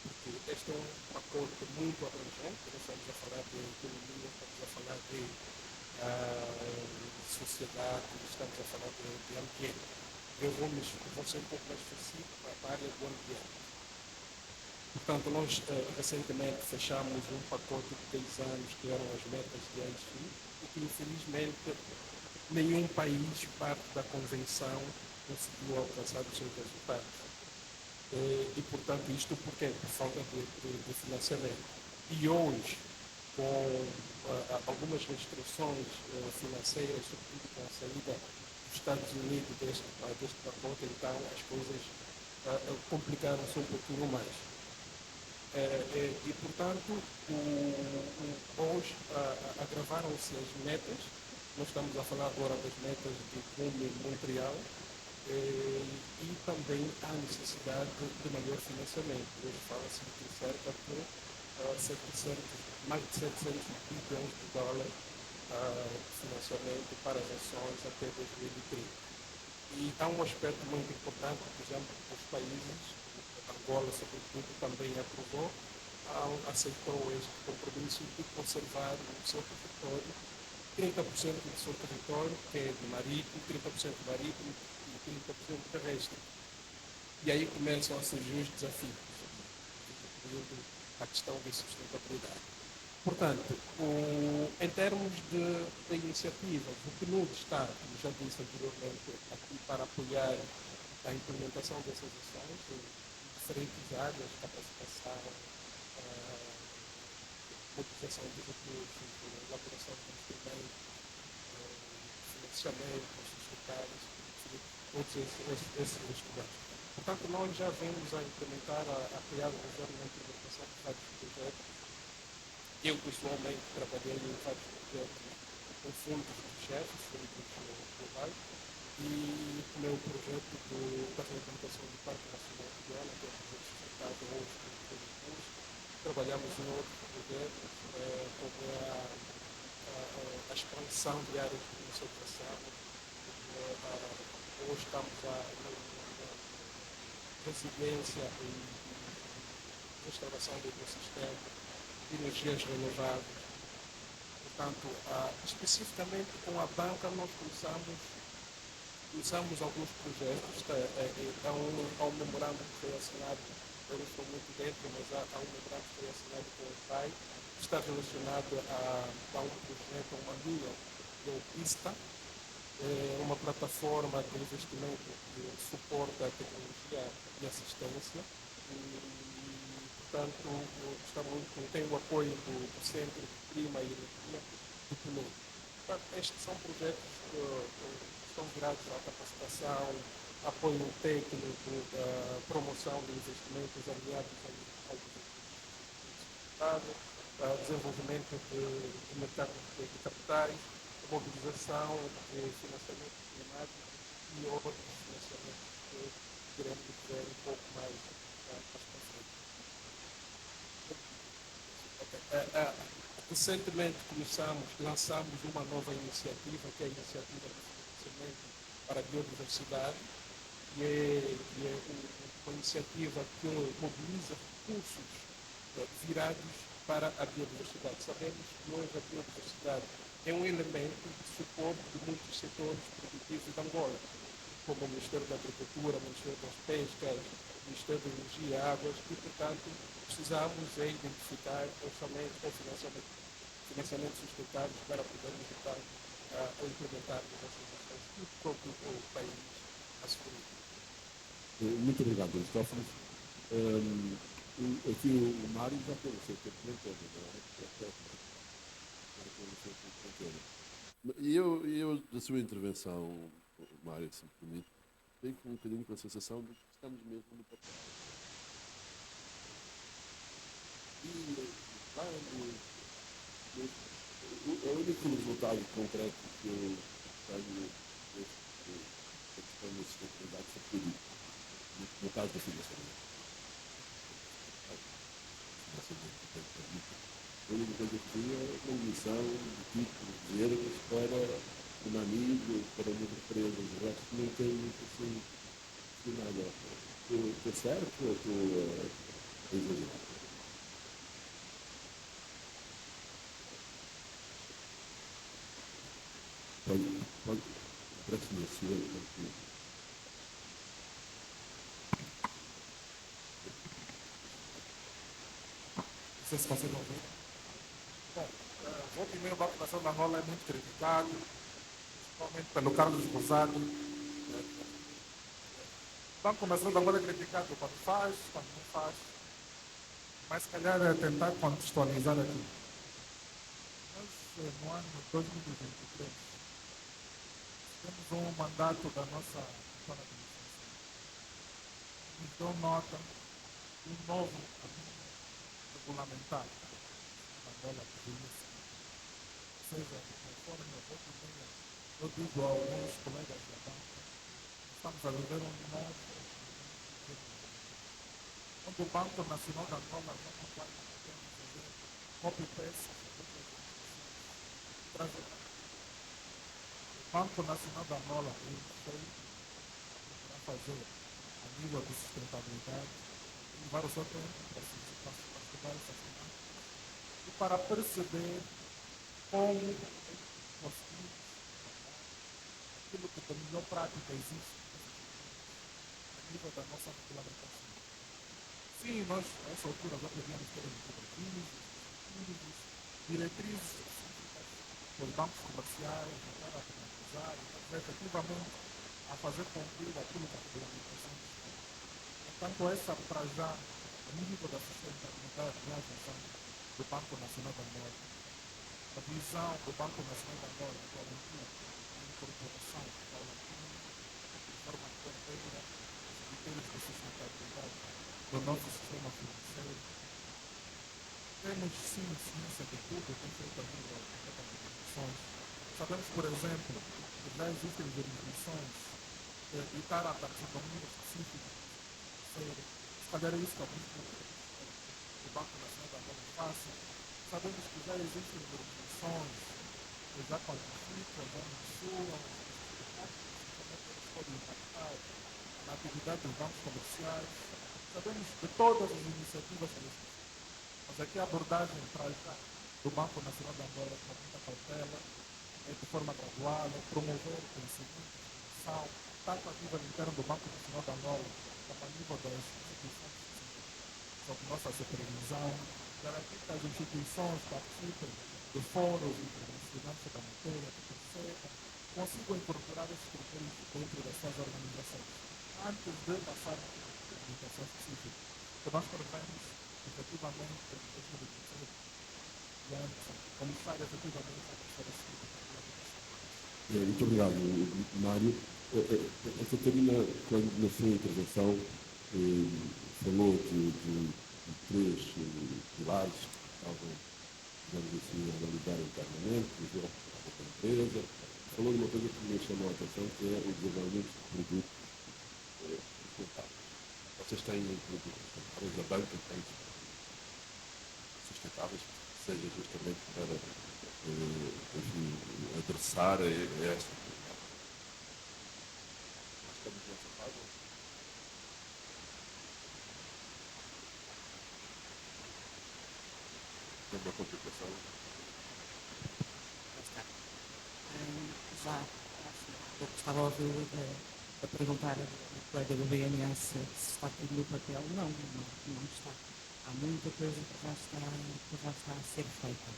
porque este é um acordo muito abrangente, nós estamos a falar de economia, estamos a falar de sociedade, estamos a falar de ambiente. vou ser um pouco mais específico para a área do ambiente. Portanto, nós recentemente fechamos um pacote de 10 anos que eram as metas de AICI e que infelizmente nenhum país parte da convenção conseguiu alcançar os seus resultados. Portanto, isto porque por falta de financiamento. E hoje, com algumas restrições financeiras, sobretudo com a saída dos Estados Unidos deste pacote, então as coisas complicaram-se um pouquinho mais. Portanto, hoje agravaram-se as metas. Nós estamos a falar agora das metas de Cume e Montreal, e também há necessidade de maior financiamento. Hoje fala-se de cerca de mais de 700 bilhões de dólares de financiamento para as ações até 2030. E há um aspecto muito importante, por exemplo, que os países, Angola sobretudo, também aprovou, aceitou este compromisso de conservar o seu território, 30% do seu território, que é de marítimo, 30% marítimo e 30% terrestre. E aí começam a surgir os desafios, incluindo a questão da sustentabilidade. Portanto, em termos de iniciativas, o PNUD está, como já disse anteriormente, aqui para apoiar a implementação dessas ações em diferentes áreas, capacitação, mobilização de recursos, elaboração de instrumentos, financiamento, sustentáveis, todos esses instrumentos. Portanto, nós já vemos a implementar, a criar o governo na implementação de vários projetos. Eu, pessoalmente, trabalhei em vários projetos com fundos de chefes, fundos globais, e o meu projeto da reabilitação do Parque Nacional de Goiânia, que é um projeto sustentável hoje com recursos. Trabalhamos em outros projetos, como a expansão de áreas de conservação. Hoje estamos na resiliência e restauração do ecossistema, de energias renováveis. Portanto, especificamente com a banca, nós começamos alguns projetos. Há um memorando que foi assinado, eu não estou muito dentro, mas há um memorando que foi assinado com o PAI, que está relacionado a um projeto, a uma linha do PISTA, uma plataforma de investimento que suporta a tecnologia e assistência. Portanto, tem o apoio do Centro de Clima e Energia do PNUD. Portanto, estes são projetos que estão virados à capacitação, apoio técnico, promoção de investimentos alinhados aos objetivos, desenvolvimento de mercado de capitais, mobilização de financiamento climático e outros financiamentos que queremos ver um pouco mais para frente. Recentemente lançamos uma nova iniciativa, que é a iniciativa de financiamento para a biodiversidade, que é uma iniciativa que mobiliza recursos virados para a biodiversidade. Sabemos que hoje a biodiversidade é um elemento de suporte de muitos setores produtivos de Angola, como o Ministério da Agricultura, o Ministério das Pescas, o Ministério da Energia e Águas, e, portanto, precisamos identificar orçamento ou financiamento sustentáveis para podermos ajudar a implementar essas ações e todo o país a seguir. Muito obrigado, Cristóforo. Aqui o Mário já teve o seu tempo todo, não é? E eu, da sua intervenção, Mário, se me permite, fico um bocadinho com a sensação de que estamos mesmo no papel. O único resultado concreto que eu tenho da questão da sustentabilidade foi tudo, no caso da financiamento. A única coisa que tinha era uma emissão de títulos de verbas para um amigo, para uma empresa. O resto não tem muito assim nada. Estou certo ou estou a exagerar? Pode, parece-me o senhor. sei se conseguem ouvir. Bom, volta e meia o Banco Nacional de Angola é muito criticado, principalmente pelo Carlos Rosado. O Banco Nacional de Angola é criticado quando faz, quando não faz. Mas se calhar é tentar contextualizar aqui. Nós, no ano 2023, temos um mandato da nossa atual administração. Nos deu nota de um novo caminho regulamentar da Angola que viria seguir. Ou seja, conforme eu volto e meia, eu digo a alguns colegas da banca, estamos a viver um novo onde o Banco Nacional da Angola não vai apenas fazer copy-paste traz o Banco Nacional da Angola foi para fazer a nível de sustentabilidade e levar o seu tempo para estudar essas temáticas e para perceber como conseguimos aquilo que de melhor prática existe a nível da nossa regulamentação. Sim, nós, a essa altura, já podíamos ter objetivos, diretrizes específicas para os bancos comerciais, para automatizar e fazer efetivamente a fazer cumprir aquilo que a regulamentação diz. Portanto, essa, para já, a nível da sustentabilidade e aviação do Banco Nacional da Angola, a visão do Banco Nacional da Angola, atualmente, a incorporação paulatina, de forma verdadeira, dos critérios de sustentabilidade do nosso sistema financeiro. Temos sim ciência de tudo, tem feito a nível das organizações. Sabemos, por exemplo, que já existem jurisdições e estar a taxonomia específica financeira. Se calhar é isso que alguns do Banco Nacional da Angola façam. Sabemos que já existem jurisdições que já quantificam, já mensuram como eles podem impactar na atividade dos bancos comerciais. Sabemos de todas as iniciativas que eles têm, mas aqui a abordagem para já do Banco Nacional da Angola com muita cautela, é de forma gradual, é promover o conhecimento, a informação, tanto a nível interno do Banco Nacional da Angola, como a nível das instituições sob nossa supervisão, garantir que as instituições participem de fóruns internacionais sobre a matéria, que percebam, consigam incorporar esses critérios dentro das suas organizações, antes de passar a comunicação específica. Que nós prevemos, efetivamente, em 2023, e antes, começar efetivamente a prestar esse tipo de comunicação. Muito obrigado, Mário. A Catarina, quando na sua intervenção, falou de três pilares que estavam, digamos assim, a analisar internamente, o desenvolvimento da empresa. Falou de uma coisa que me chamou a atenção, que é o desenvolvimento de produtos sustentáveis. Vocês têm produtos sustentáveis, a banca tem sustentáveis, seja justamente para enfim, adressar a esta problemática. Nós estamos nessa fase. Tem uma complicação. Já eu estava a ouvir a perguntar ao colega do BNS se está tudo no papel. Não está. Há muita coisa que já está a ser feita.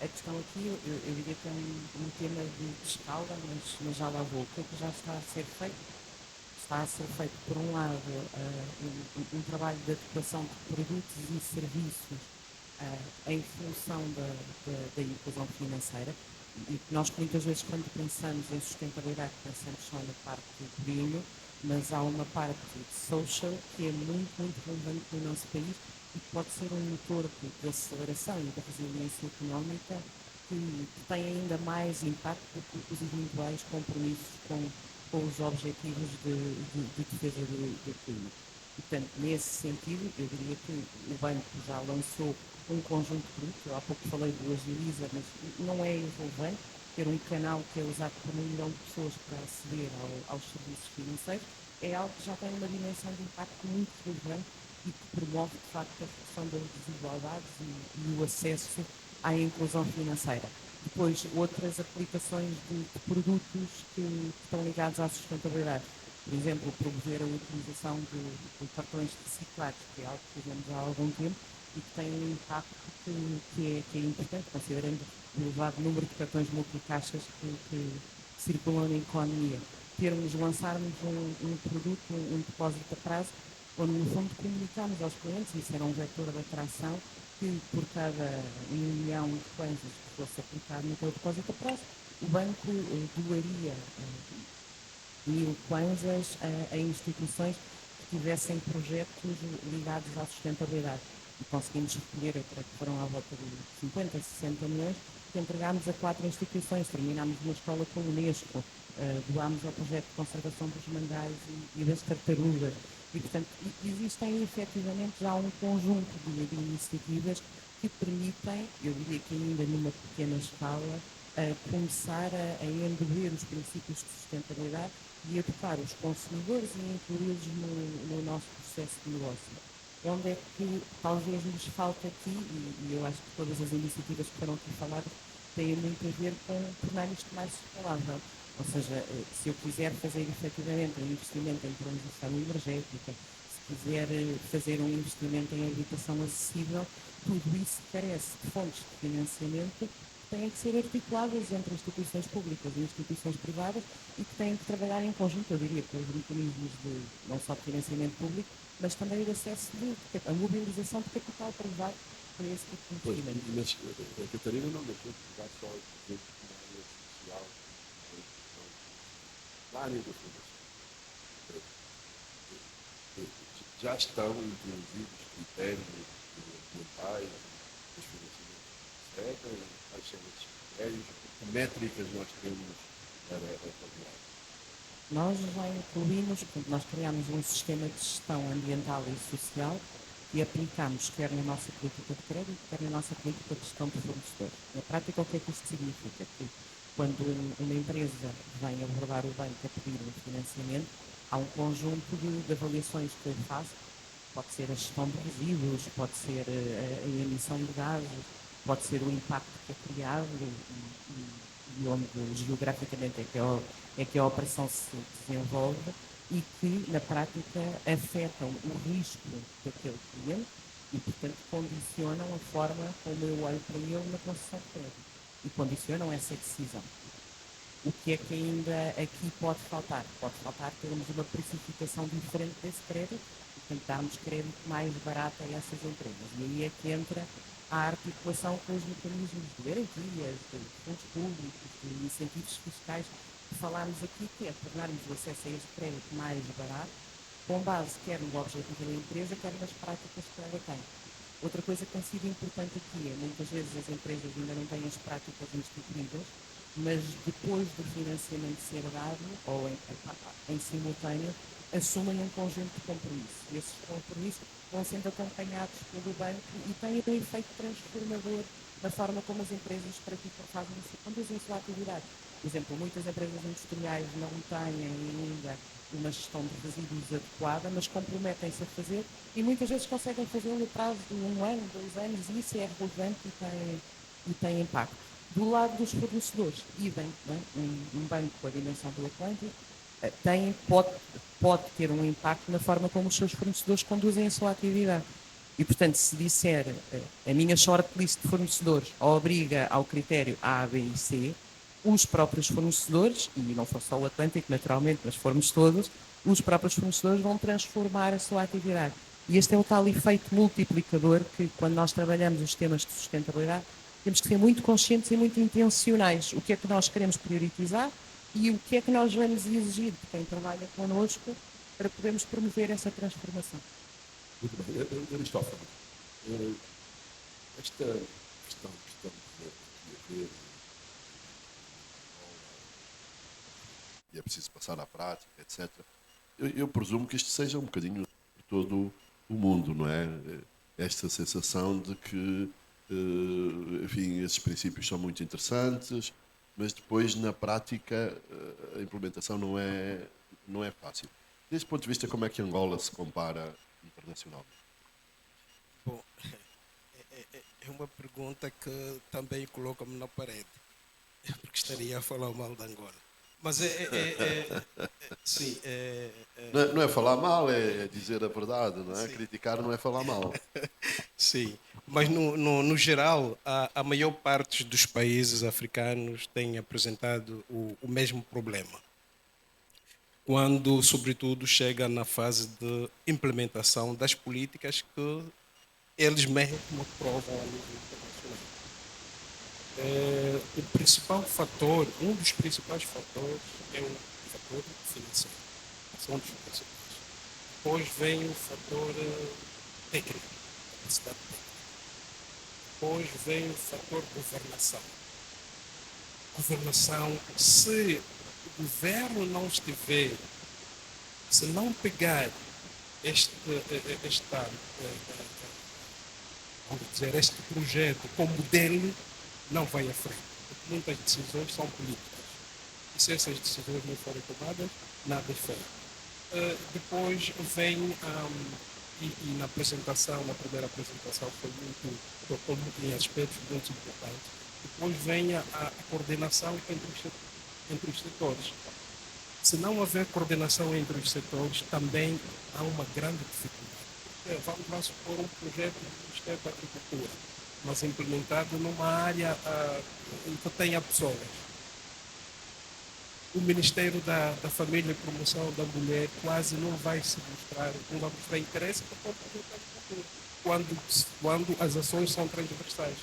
A questão aqui, eu diria que é um tema de escala, mas já lá vou. O que é que já está a ser feito? Está a ser feito, por um lado, um trabalho de adequação de produtos e serviços em função da inclusão financeira. E nós muitas vezes, quando pensamos em sustentabilidade, pensamos só na parte do green, mas há uma parte social que é muito, muito relevante no nosso país e que pode ser um motor de aceleração e de resiliência económica que tem ainda mais impacto do que os eventuais compromissos com os objetivos de defesa do clima. E, portanto, nesse sentido, eu diria que o banco já lançou um conjunto de produtos. Eu há pouco falei do Agiliza, mas não é irrelevante ter um canal que é usado por 1 milhão de pessoas para aceder aos serviços financeiros. É algo que já tem uma dimensão de impacto muito relevante e que promove, de facto, a redução das desigualdades e o acesso à inclusão financeira. Depois, outras aplicações de produtos que estão ligados à sustentabilidade. Por exemplo, promover a utilização de cartões reciclados, que é algo que fazemos há algum tempo, e que tem um impacto que é importante, considerando o elevado número de cartões multicaixas que circulam na economia. Lançarmos um produto, um depósito a prazo, onde no fundo comunicamos aos clientes, isso era um vetor de atração, que por cada 1 milhão de kwanzas que fosse aplicado no teu depósito a prazo, o banco doaria 1.000 kwanzas a instituições que tivessem projetos ligados à sustentabilidade. E conseguimos recolher, eu creio que foram à volta de 50, 60 milhões, que entregámos a 4 instituições. Terminámos uma escola com a Unesco, doámos ao projeto de conservação dos mangais e das tartarugas. E, portanto, existem efetivamente já um conjunto de iniciativas que permitem, eu diria que ainda numa pequena escala, começar a envolver os princípios de sustentabilidade e educar os consumidores e incluí-los no nosso processo de negócio. Onde é que talvez nos falta aqui, e eu acho que todas as iniciativas que foram aqui faladas têm muito a ver com tornar isto mais escalável. Ou seja, se eu quiser fazer efetivamente um investimento em transição energética, se quiser fazer um investimento em habitação acessível, tudo isso carece de fontes de financiamento que têm que ser articuladas entre instituições públicas e instituições privadas e que têm que trabalhar em conjunto, eu diria, com os mecanismos de não só de financiamento público, mas também o acesso a mobilização de capital privado para esse tipo de Pois, investimento. mas a Catarina não deixou de pegar só, por exemplo, na área social, na área da fundação. Já estão introduzidos critérios ambientais, dos financiamentos que recebem, quais são esses critérios, que métricas nós temos para avaliar. Nós já incluímos, portanto, nós criámos um sistema de gestão ambiental e social e aplicámos quer na nossa política de crédito, quer na nossa política de gestão de fornecedores. Na prática, o que é que isto significa? Que quando uma empresa vem abordar o banco a pedir um financiamento, há um conjunto de avaliações que faz. Pode ser a gestão de resíduos, pode ser a emissão de gases, pode ser o impacto que é criado e onde geograficamente é que a operação se desenvolve e que, na prática, afetam o risco daquele cliente e, portanto, condicionam a forma como eu olho para ele na concessão de crédito e condicionam essa decisão. O que é que ainda aqui pode faltar? Pode faltar termos uma precificação diferente desse crédito e tentarmos crédito mais barato a essas empresas. E aí é que entra a articulação com os mecanismos de garantias, de fundos públicos, de incentivos fiscais que falámos aqui, que é tornarmos o acesso a este crédito mais barato, com base quer no objetivo da empresa, quer nas práticas que ela tem. Outra coisa que tem sido importante aqui é, muitas vezes as empresas ainda não têm as práticas instituídas, mas depois do financiamento ser dado, ou em simultâneo, assumem um conjunto de compromissos. E esses compromissos vão sendo acompanhados pelo banco e têm um efeito transformador na forma como as empresas praticam, conduzem a sua atividade. Por exemplo, muitas empresas industriais não têm ainda uma gestão de resíduos adequada, mas comprometem-se a fazer e muitas vezes conseguem fazê-lo no prazo de 1 ano, 2 anos, e isso é relevante e tem impacto. Do lado dos fornecedores, idem, um banco com a dimensão do Atlântico pode ter um impacto na forma como os seus fornecedores conduzem a sua atividade. E, portanto, se disser a minha shortlist de fornecedores obriga ao critério A, B e C, os próprios fornecedores, e não for só o Atlântico, naturalmente, mas formos todos, os próprios fornecedores vão transformar a sua atividade. E este é o tal efeito multiplicador que, quando nós trabalhamos os temas de sustentabilidade, temos que ser muito conscientes e muito intencionais. O que é que nós queremos priorizar e o que é que nós vamos exigir de quem trabalha connosco para podermos promover essa transformação. Muito bem. Aristófanes, esta questão que estamos aqui a ver, e é preciso passar à prática, etc. Eu presumo que isto seja um bocadinho por todo o mundo, não é? Esta sensação de que, enfim, esses princípios são muito interessantes, mas depois, na prática, a implementação não é fácil. Desse ponto de vista, como é que Angola se compara internacionalmente? Bom, é uma pergunta que também coloca-me na parede, porque estaria a falar mal de Angola. Mas sim. Não é falar mal, é dizer a verdade, não é? Sim. Criticar não é falar mal. Sim, mas no geral, a maior parte dos países africanos tem apresentado o mesmo problema. Quando, sobretudo, chega na fase de implementação das políticas que eles mesmos aprovam a nível internacional. O principal fator, um dos principais fatores é o fator financeiro. São dos principais. Depois vem o fator técnico, capacidade técnica. Depois vem o fator governação. Governação, se o governo não estiver, se não pegar este projeto como modelo, não vai à frente. Porque muitas decisões são políticas. E se essas decisões não forem tomadas, nada é feito. Depois vem, e na apresentação, na primeira apresentação, tocou em aspectos muito importantes. Depois vem a coordenação entre os setores. Se não houver coordenação entre os setores, também há uma grande dificuldade. Porque vamos lá supor um projeto do Ministério da Agricultura, mas implementado numa área em que tenha pessoas. O Ministério da Família e Promoção da Mulher quase não vai mostrar interesse para o projeto da agricultura, quando as ações são transversais.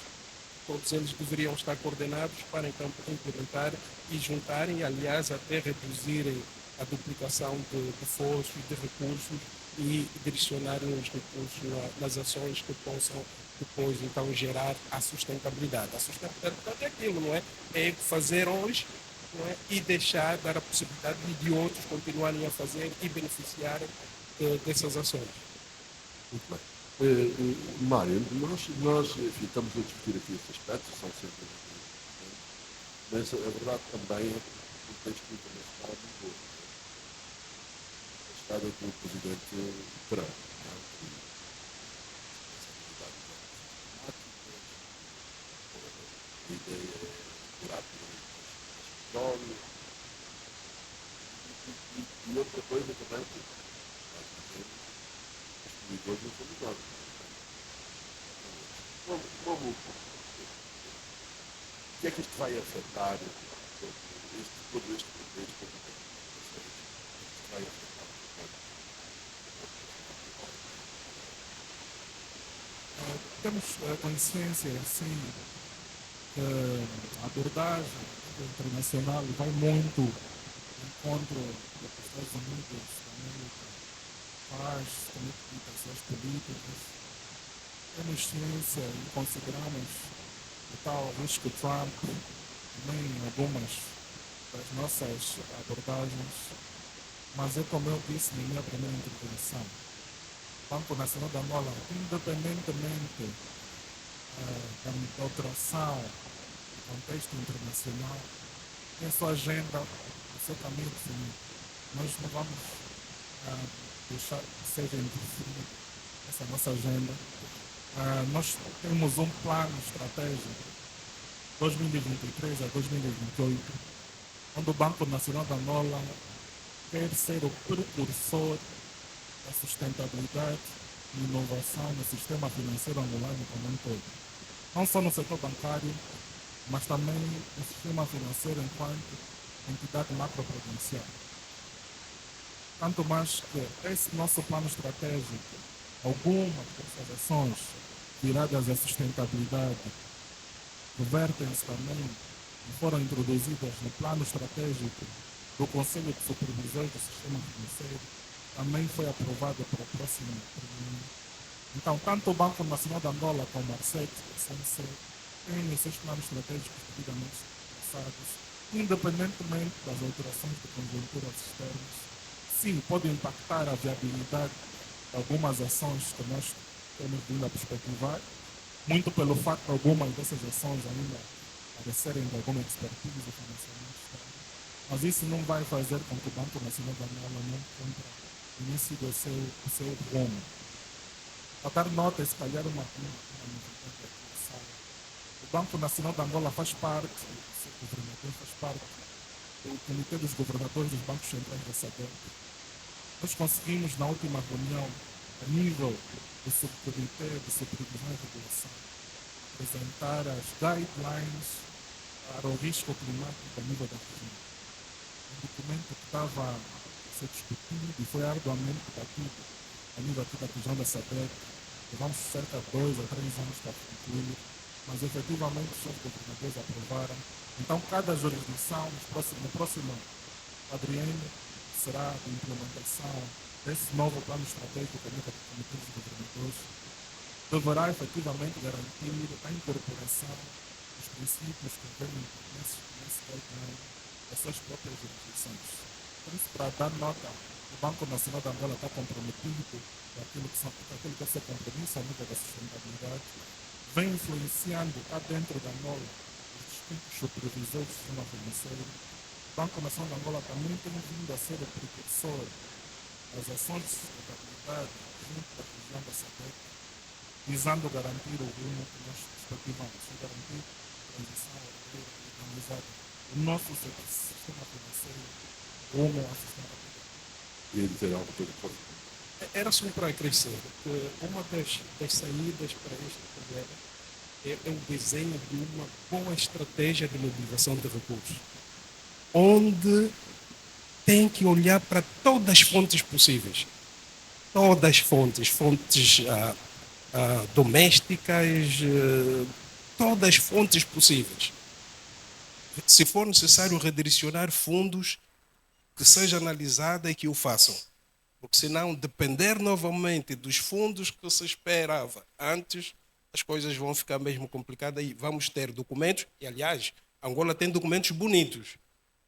Todos eles deveriam estar coordenados para então implementar e juntarem, aliás, até reduzirem a duplicação de esforços, de recursos e direcionarem os recursos nas ações que possam depois então gerar a sustentabilidade. A sustentabilidade é aquilo, não é? É fazer hoje, não é? E dar a possibilidade de outros continuarem a fazer e beneficiarem dessas ações. Muito bem. Mário, nós enfim, estamos a discutir aqui estes aspectos, são sempre importantes, mas a verdade também é que o contexto internacional mudou. A chegada do presidente Trump, que a ideia é curar petróleo e outra coisa também que nós dizemos, os poluidores não somos nós. O que é que isto vai afetar todo este contexto? Isto vai afetar Temos consciência, sim, que a abordagem internacional vai muito em encontro do que os Estados Unidos da América faz, também as políticas. Temos ciência e consideramos o tal risco Trump também em algumas das nossas abordagens, mas é como eu disse na minha primeira intervenção, o Banco Nacional da Angola, independentemente da alteração do contexto internacional, tem sua agenda, o seu caminho definido. Nós não vamos deixar que seja interferido essa nossa agenda. Nós temos um plano estratégico 2023 a 2028, onde o Banco Nacional da Angola quer ser o precursor da sustentabilidade e inovação no sistema financeiro angolano como um todo. Não só no setor bancário, mas também no sistema financeiro enquanto entidade macroprudencial. Tanto mais que esse nosso plano estratégico, algumas dessas ações viradas à sustentabilidade, revertem-se também e foram introduzidas no plano estratégico do Conselho de Supervisores do Sistema Financeiro, também foi aprovado para o próximo triênio. Então, tanto o Banco Nacional de Angola como a ARCET e a CNC têm os seus planos estratégicos devidamente traçados, independentemente das alterações de conjunturas externas. Sim, pode impactar a viabilidade de algumas ações que nós temos vindo a perspectivar, muito pelo facto de algumas dessas ações ainda carecerem de alguma expertise e financiamento externo. Mas isso não vai fazer com que o Banco Nacional da Angola não cumpra o início do seu rumo. Para dar nota, se calhar uma novidade aqui na sala. O Banco Nacional da Angola faz parte, o seu governador faz parte do Comitê dos Governadores dos Bancos Centrais da SADC. Nós conseguimos, na última reunião a nível de subcomitê de supervisão e regulação, apresentar as guidelines para o risco climático a nível da região. Um documento que estava a ser discutido e foi arduamente debatido a nível aqui da região da SADC. Levamos cerca de 2 ou 3 anos para concluir, mas efetivamente os seus governadores aprovaram. Então, cada jurisdição, no próximo quadriênio, será de implementação desse novo plano estratégico a nível dos comitês de governadores, deverá efetivamente garantir a incorporação dos princípios que vêm nesse guideline das suas próprias jurisdições. Por isso, para dar nota, o Banco Nacional de Angola está comprometido com aquilo que é seu compromisso a nível da sustentabilidade, vem influenciando cá dentro da Angola os distintos supervisores do sistema financeiro. O Banco Nacional de Angola também tem vindo a ser o precursor das ações de sustentabilidade junto da região da SADC, visando garantir o rumo que nós perspectivamos, garantir a transição ordeira e organizada do nosso sistema financeiro rumo à sustentabilidade. Queria dizer algo coisa por Era só para acrescer que uma das saídas para este problema é o desenho de uma boa estratégia de mobilização de recursos, onde tem que olhar para todas as fontes possíveis, todas as fontes domésticas, todas as fontes possíveis. Se for necessário redirecionar fundos, que seja analisada e que o façam. Porque senão, depender novamente dos fundos que se esperava antes, as coisas vão ficar mesmo complicadas e vamos ter documentos, e aliás, Angola tem documentos bonitos,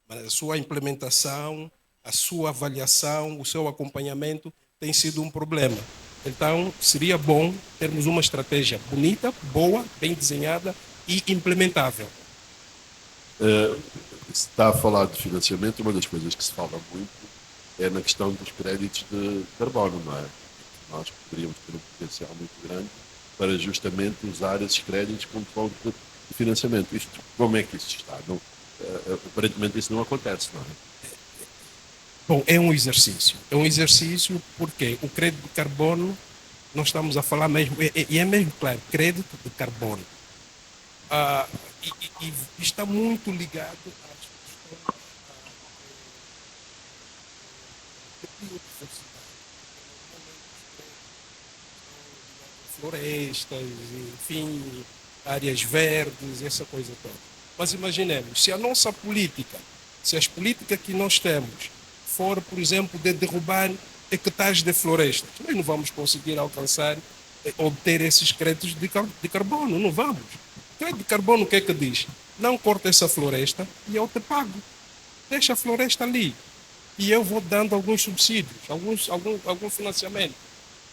mas a sua implementação, a sua avaliação, o seu acompanhamento tem sido um problema. Então, seria bom termos uma estratégia bonita, boa, bem desenhada e implementável. Se está a falar de financiamento, uma das coisas que se fala muito é na questão dos créditos de carbono, não é? Nós poderíamos ter um potencial muito grande para justamente usar esses créditos como fonte de financiamento. Como é que isso está? Aparentemente isso não acontece, não é? Bom, é um exercício. É um exercício porque o crédito de carbono, nós estamos a falar mesmo, e é mesmo claro, crédito de carbono. E está muito ligado às questões de biodiversidade. Florestas, enfim, áreas verdes, essa coisa toda. Mas imaginemos, se a nossa política, se as políticas que nós temos for, por exemplo, de derrubar hectares de florestas, nós não vamos conseguir alcançar, obter esses créditos de carbono, não vamos. O crédito de carbono o que é que diz? Não corta essa floresta e eu te pago. Deixa a floresta ali. E eu vou dando alguns subsídios, algum financiamento.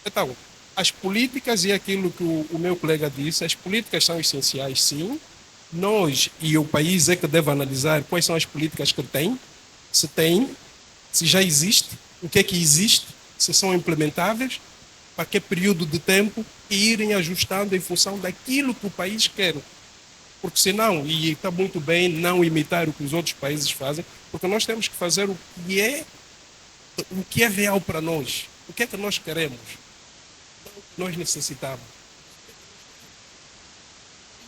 Então, as políticas e aquilo que o meu colega disse, as políticas são essenciais, sim. Nós e o país é que deve analisar quais são as políticas que tem, se já existe, o que é que existe, se são implementáveis, para que período de tempo e irem ajustando em função daquilo que o país quer. Porque senão, e está muito bem não imitar o que os outros países fazem, porque nós temos que fazer o que é real para nós. O que é que nós queremos? O que nós necessitamos.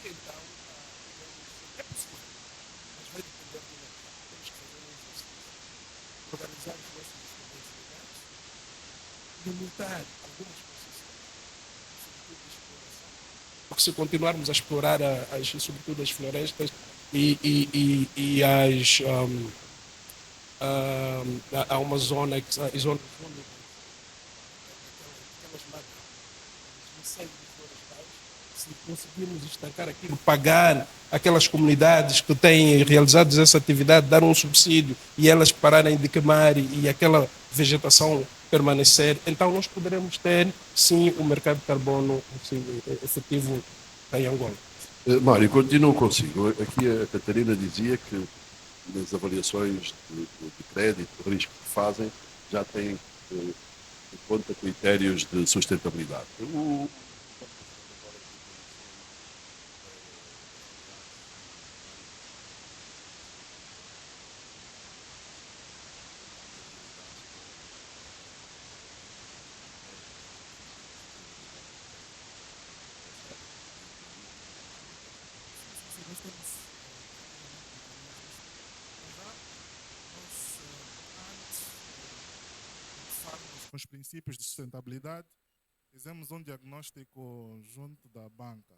E então, é possível. Mas vai depender de nós. Temos que fazer um exercício. Organizar os nossos instrumentos legais, limitar algumas concessões, sobretudo de exploração, porque se continuarmos a explorar sobretudo as florestas e há uma zona aquelas incêndios florestais, se conseguirmos estancar aquilo, pagar aquelas comunidades que têm realizado essa atividade, dar um subsídio e elas pararem de queimar e aquela vegetação permanecer, então nós poderemos ter, sim, um mercado de carbono assim, efetivo em Angola. Mário, continuo consigo. Aqui a Catarina dizia que nas avaliações de crédito, de risco que fazem, já têm em conta critérios de sustentabilidade. com os princípios de sustentabilidade, fizemos um diagnóstico junto da banca,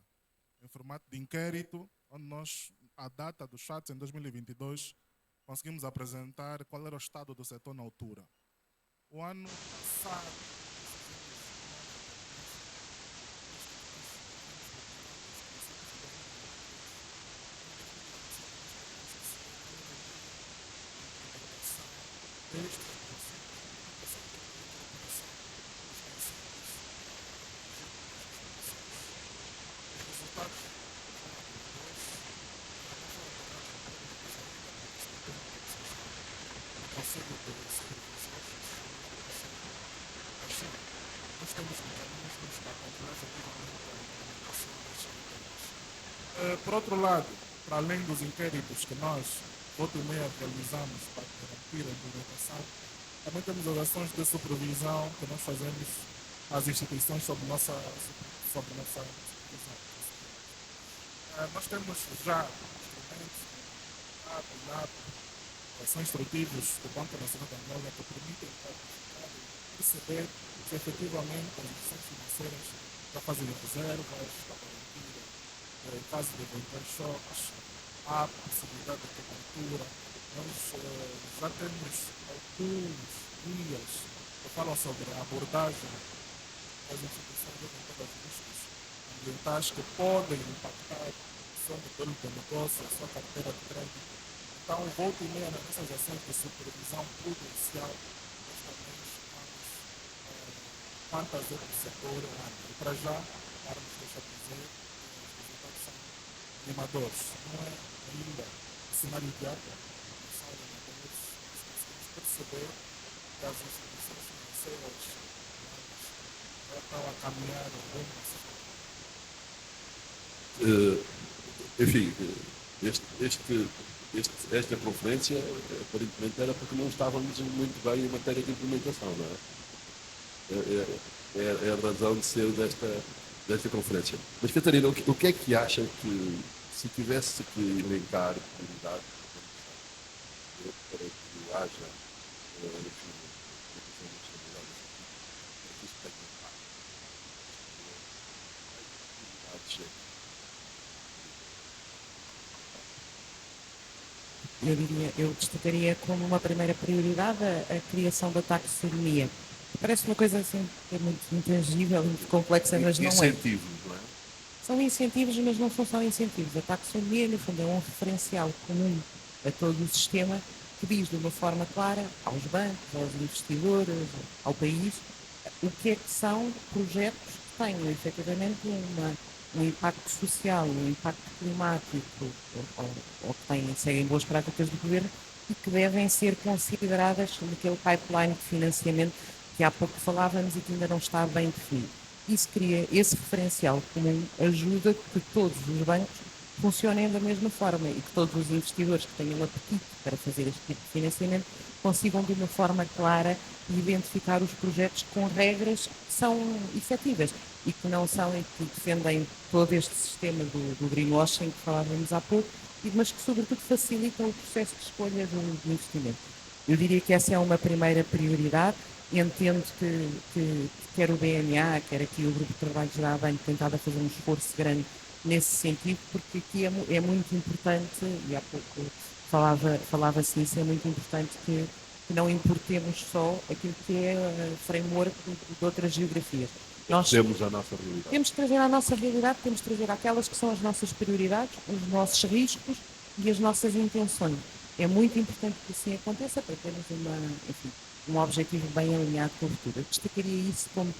em formato de inquérito, onde nós, à data dos fatos, em 2022, conseguimos apresentar qual era o estado do setor na altura. O ano passado, por outro lado, para além dos inquéritos que nós, volta e meia, realizamos para garantir a implementação, também temos as ações de supervisão que nós fazemos às instituições sob nossa supervisão. Nós temos já instrumentos, ações instrutivas do Banco Nacional de Angola que permitem quantificar e perceber se efetivamente as instituições financeiras já fazem reservas, para garantir, em caso de eventuais choques, há possibilidade de cobertura. Nós já temos alguns guias que falam sobre a abordagem das instituições orientadas a riscos ambientais que podem impactar o seu modelo de negócio, a sua carteira de crédito. Então, volta e meia nas nossas ações de supervisão prudencial, nós também chamamos quantas é o setor anda. E para já, Carlos deixa dizer que os resultados são animadores. Não é ainda o cenário ideal, mas são animadores. Nós conseguimos perceber que as instituições financeiras já estão a caminhar em rumo a Enfim, esta conferência aparentemente era porque não estávamos muito bem em matéria de implementação, não é? É a razão de ser desta conferência. Mas, Catarina, o que é que acha que, se tivesse que elencar prioridades para que haja implementação da sustentabilidade, que isso tem impacto? Eu destacaria como uma primeira prioridade a criação da taxonomia. Parece uma coisa assim que é muito intangível, muito complexa, mas não é. Incentivos, não é? São incentivos, mas não são só incentivos. A taxonomia, no fundo, é um referencial comum a todo o sistema que diz de uma forma clara aos bancos, aos investidores, ao país, o que é que são projetos que tenham efetivamente um impacto social, um impacto climático, ou que seguem boas práticas do governo e que devem ser consideradas naquele pipeline de financiamento que há pouco falávamos e que ainda não está bem definido. Isso cria, esse referencial comum ajuda que todos os bancos funcionem da mesma forma e que todos os investidores que tenham apetite para fazer este tipo de financiamento consigam de uma forma clara identificar os projetos com regras que são efetivas e que não são e que defendem todo este sistema do greenwashing que falávamos há pouco, mas que sobretudo facilitam o processo de escolha do investimento. Eu diria que essa é uma primeira prioridade. Entendo que quer o BNA, quer aqui o Grupo de Trabalhos da ABAN tem tentado a fazer um esforço grande nesse sentido, porque aqui é muito importante, e há pouco falava-se nisso, é muito importante que não importemos só aquilo que é framework de outras geografias. Nós temos a nossa realidade. Temos que trazer a nossa realidade, temos que trazer aquelas que são as nossas prioridades, os nossos riscos e as nossas intenções. É muito importante que assim aconteça para termos um objetivo bem alinhado com o futuro. Eu destacaria isso como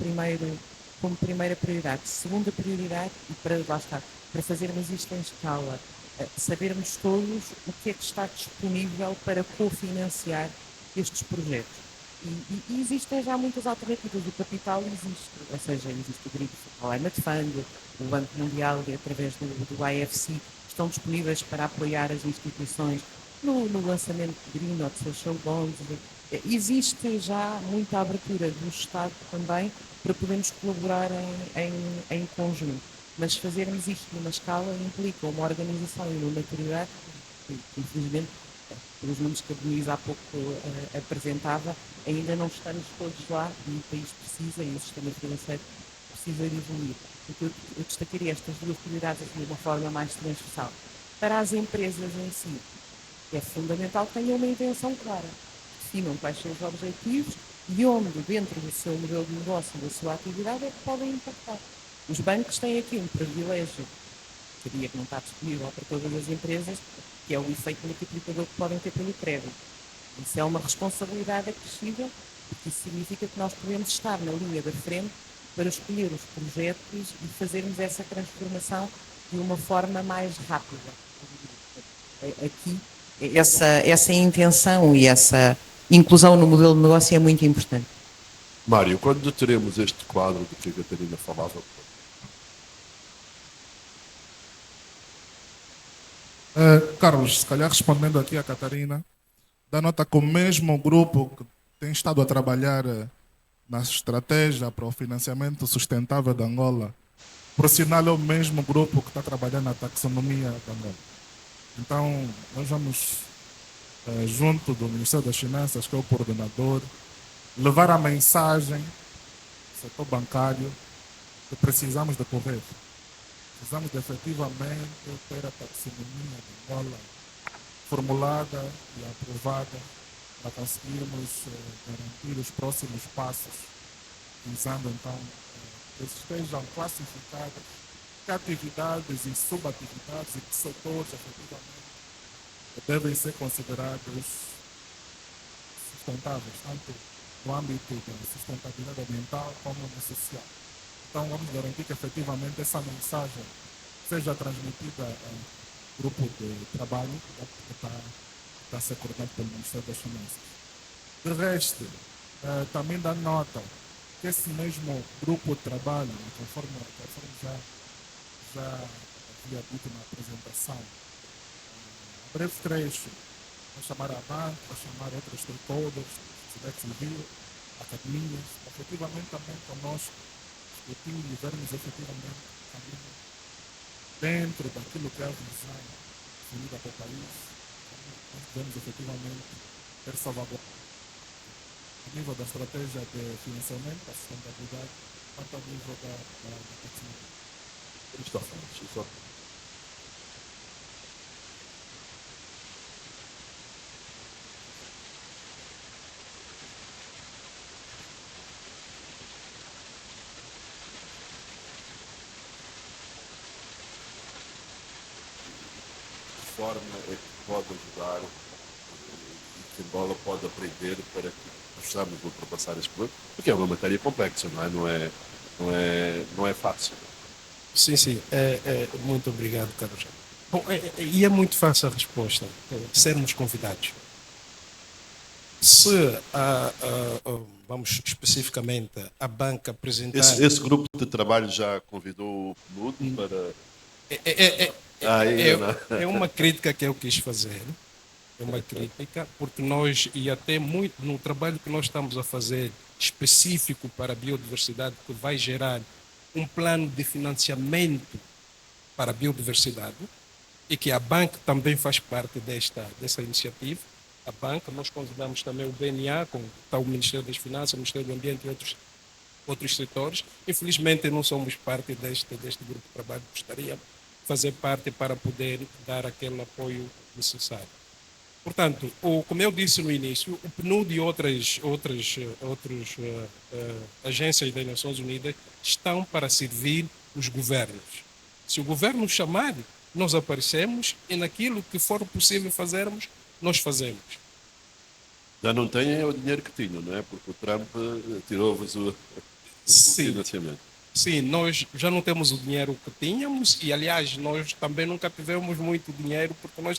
primeira prioridade. Segunda prioridade, e para fazermos isto em escala, sabermos todos o que é que está disponível para cofinanciar estes projetos. E existem já muitas alternativas. O capital existe, ou seja, existe o Green Climate Fund, o Banco Mundial, através do IFC, estão disponíveis para apoiar as instituições no lançamento de Green ou de Social Bonds. Existe já muita abertura do Estado também para podermos colaborar em conjunto. Mas fazermos isto numa escala implica uma organização e uma maturidade que infelizmente, pelos números que a Denise há pouco apresentava, ainda não estamos todos lá e o país precisa, e o sistema financeiro precisa de evoluir. Então, eu destacaria estas duas prioridades assim, de uma forma mais transversal. Para as empresas em si, é fundamental que tenham uma intenção clara, definam quais são os objetivos e onde, dentro do seu modelo de negócio, da sua atividade, é que podem impactar. Os bancos têm aqui um privilégio, que diria que não está disponível para todas as empresas, que é o efeito multiplicador que podem ter pelo crédito. Isso é uma responsabilidade acrescida, porque isso significa que nós podemos estar na linha da frente para escolher os projetos e fazermos essa transformação de uma forma mais rápida. Aqui, essa intenção e essa inclusão no modelo de negócio é muito importante. Mário, quando teremos este quadro de que a Catarina falava? Carlos, se calhar respondendo aqui à Catarina, dá nota que o mesmo grupo que tem estado a trabalhar na estratégia para o financiamento sustentável da Angola, por sinal é o mesmo grupo que está trabalhando na taxonomia da Angola. Então, nós vamos, junto do Ministério das Finanças, que é o coordenador, levar a mensagem do setor bancário que precisamos de correr. Precisamos de efetivamente ter a taxonomia da Angola formulada e aprovada para conseguirmos garantir os próximos passos, visando então que estejam classificadas que atividades e subatividades e que setores efetivamente devem ser considerados sustentáveis, tanto no âmbito da sustentabilidade ambiental como no social. Então vamos garantir que efetivamente essa mensagem seja transmitida ao grupo de trabalho que está a ser coordenado pelo Ministério das Finanças. De resto, também dá nota que esse mesmo grupo de trabalho, conforme já havia dito na apresentação, em breve trecho, vai chamar a banca, vai chamar outros stakeholders, sociedade civil, academias, efetivamente também conosco, discutir e vermos efetivamente também dentro daquilo que é a visão definida para o país, nós devemos efetivamente ter salvaguarda a nível da estratégia de financiamento, da sustentabilidade, quanto ao nível da tecnologia. Cristófão, de forma é que pode ajudar e que Angola pode aprender para que possamos ultrapassar este problema, porque é uma matéria complexa, não é? Não é fácil. Sim, sim. Muito obrigado, Carlos. Bom, e é muito fácil a resposta. Sermos convidados. Se, vamos especificamente, a banca apresentar... Esse grupo de trabalho já convidou o PNUD para... É uma crítica que eu quis fazer. É uma crítica, porque nós, e até muito no trabalho que nós estamos a fazer específico para a biodiversidade, que vai gerar um plano de financiamento para a biodiversidade, e que a banca também faz parte dessa iniciativa. A banca, nós convidamos também o BNA, com está o Ministério das Finanças, o Ministério do Ambiente e outros setores. Infelizmente, não somos parte deste grupo de trabalho, gostaria de fazer parte para poder dar aquele apoio necessário. Portanto, como eu disse no início, o PNUD e outras agências das Nações Unidas estão para servir os governos. Se o governo chamar, nós aparecemos e naquilo que for possível fazermos, nós fazemos. Já não têm o dinheiro que tinham, não é? Porque o Trump tirou-vos o financiamento. Sim, nós já não temos o dinheiro que tínhamos e, aliás, nós também nunca tivemos muito dinheiro porque nós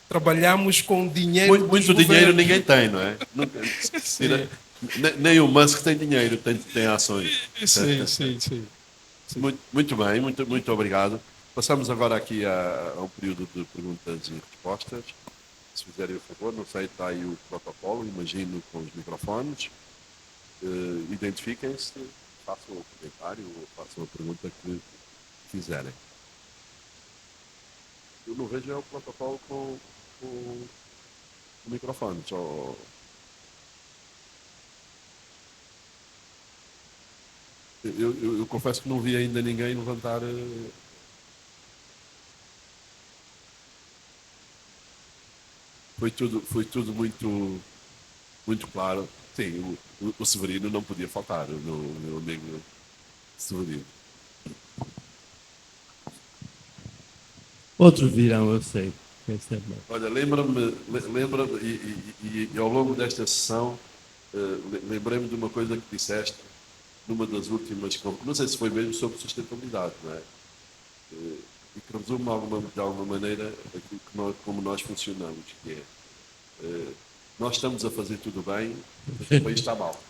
trabalhamos com dinheiro. Muito dinheiro ninguém tem, não é? Nem o Musk tem dinheiro, tem ações. Sim. Muito bem, muito obrigado. Passamos agora aqui a um período de perguntas e respostas. Se fizerem o favor, não sei, está aí o protocolo, imagino, com os microfones. Identifiquem-se, façam o comentário ou façam a pergunta que quiserem. Eu não vejo o protocolo com o microfone, só... Eu confesso que não vi ainda ninguém levantar. Foi tudo muito, muito claro. Sim, o Severino não podia faltar, o meu amigo Severino. Outros virão, eu sei. Olha, lembra-me, e ao longo desta sessão, lembrei-me de uma coisa que disseste numa das últimas, não sei se foi mesmo sobre sustentabilidade, não é? E que resume de alguma maneira aquilo que como nós funcionamos, que é, nós estamos a fazer tudo bem, mas o país está mal.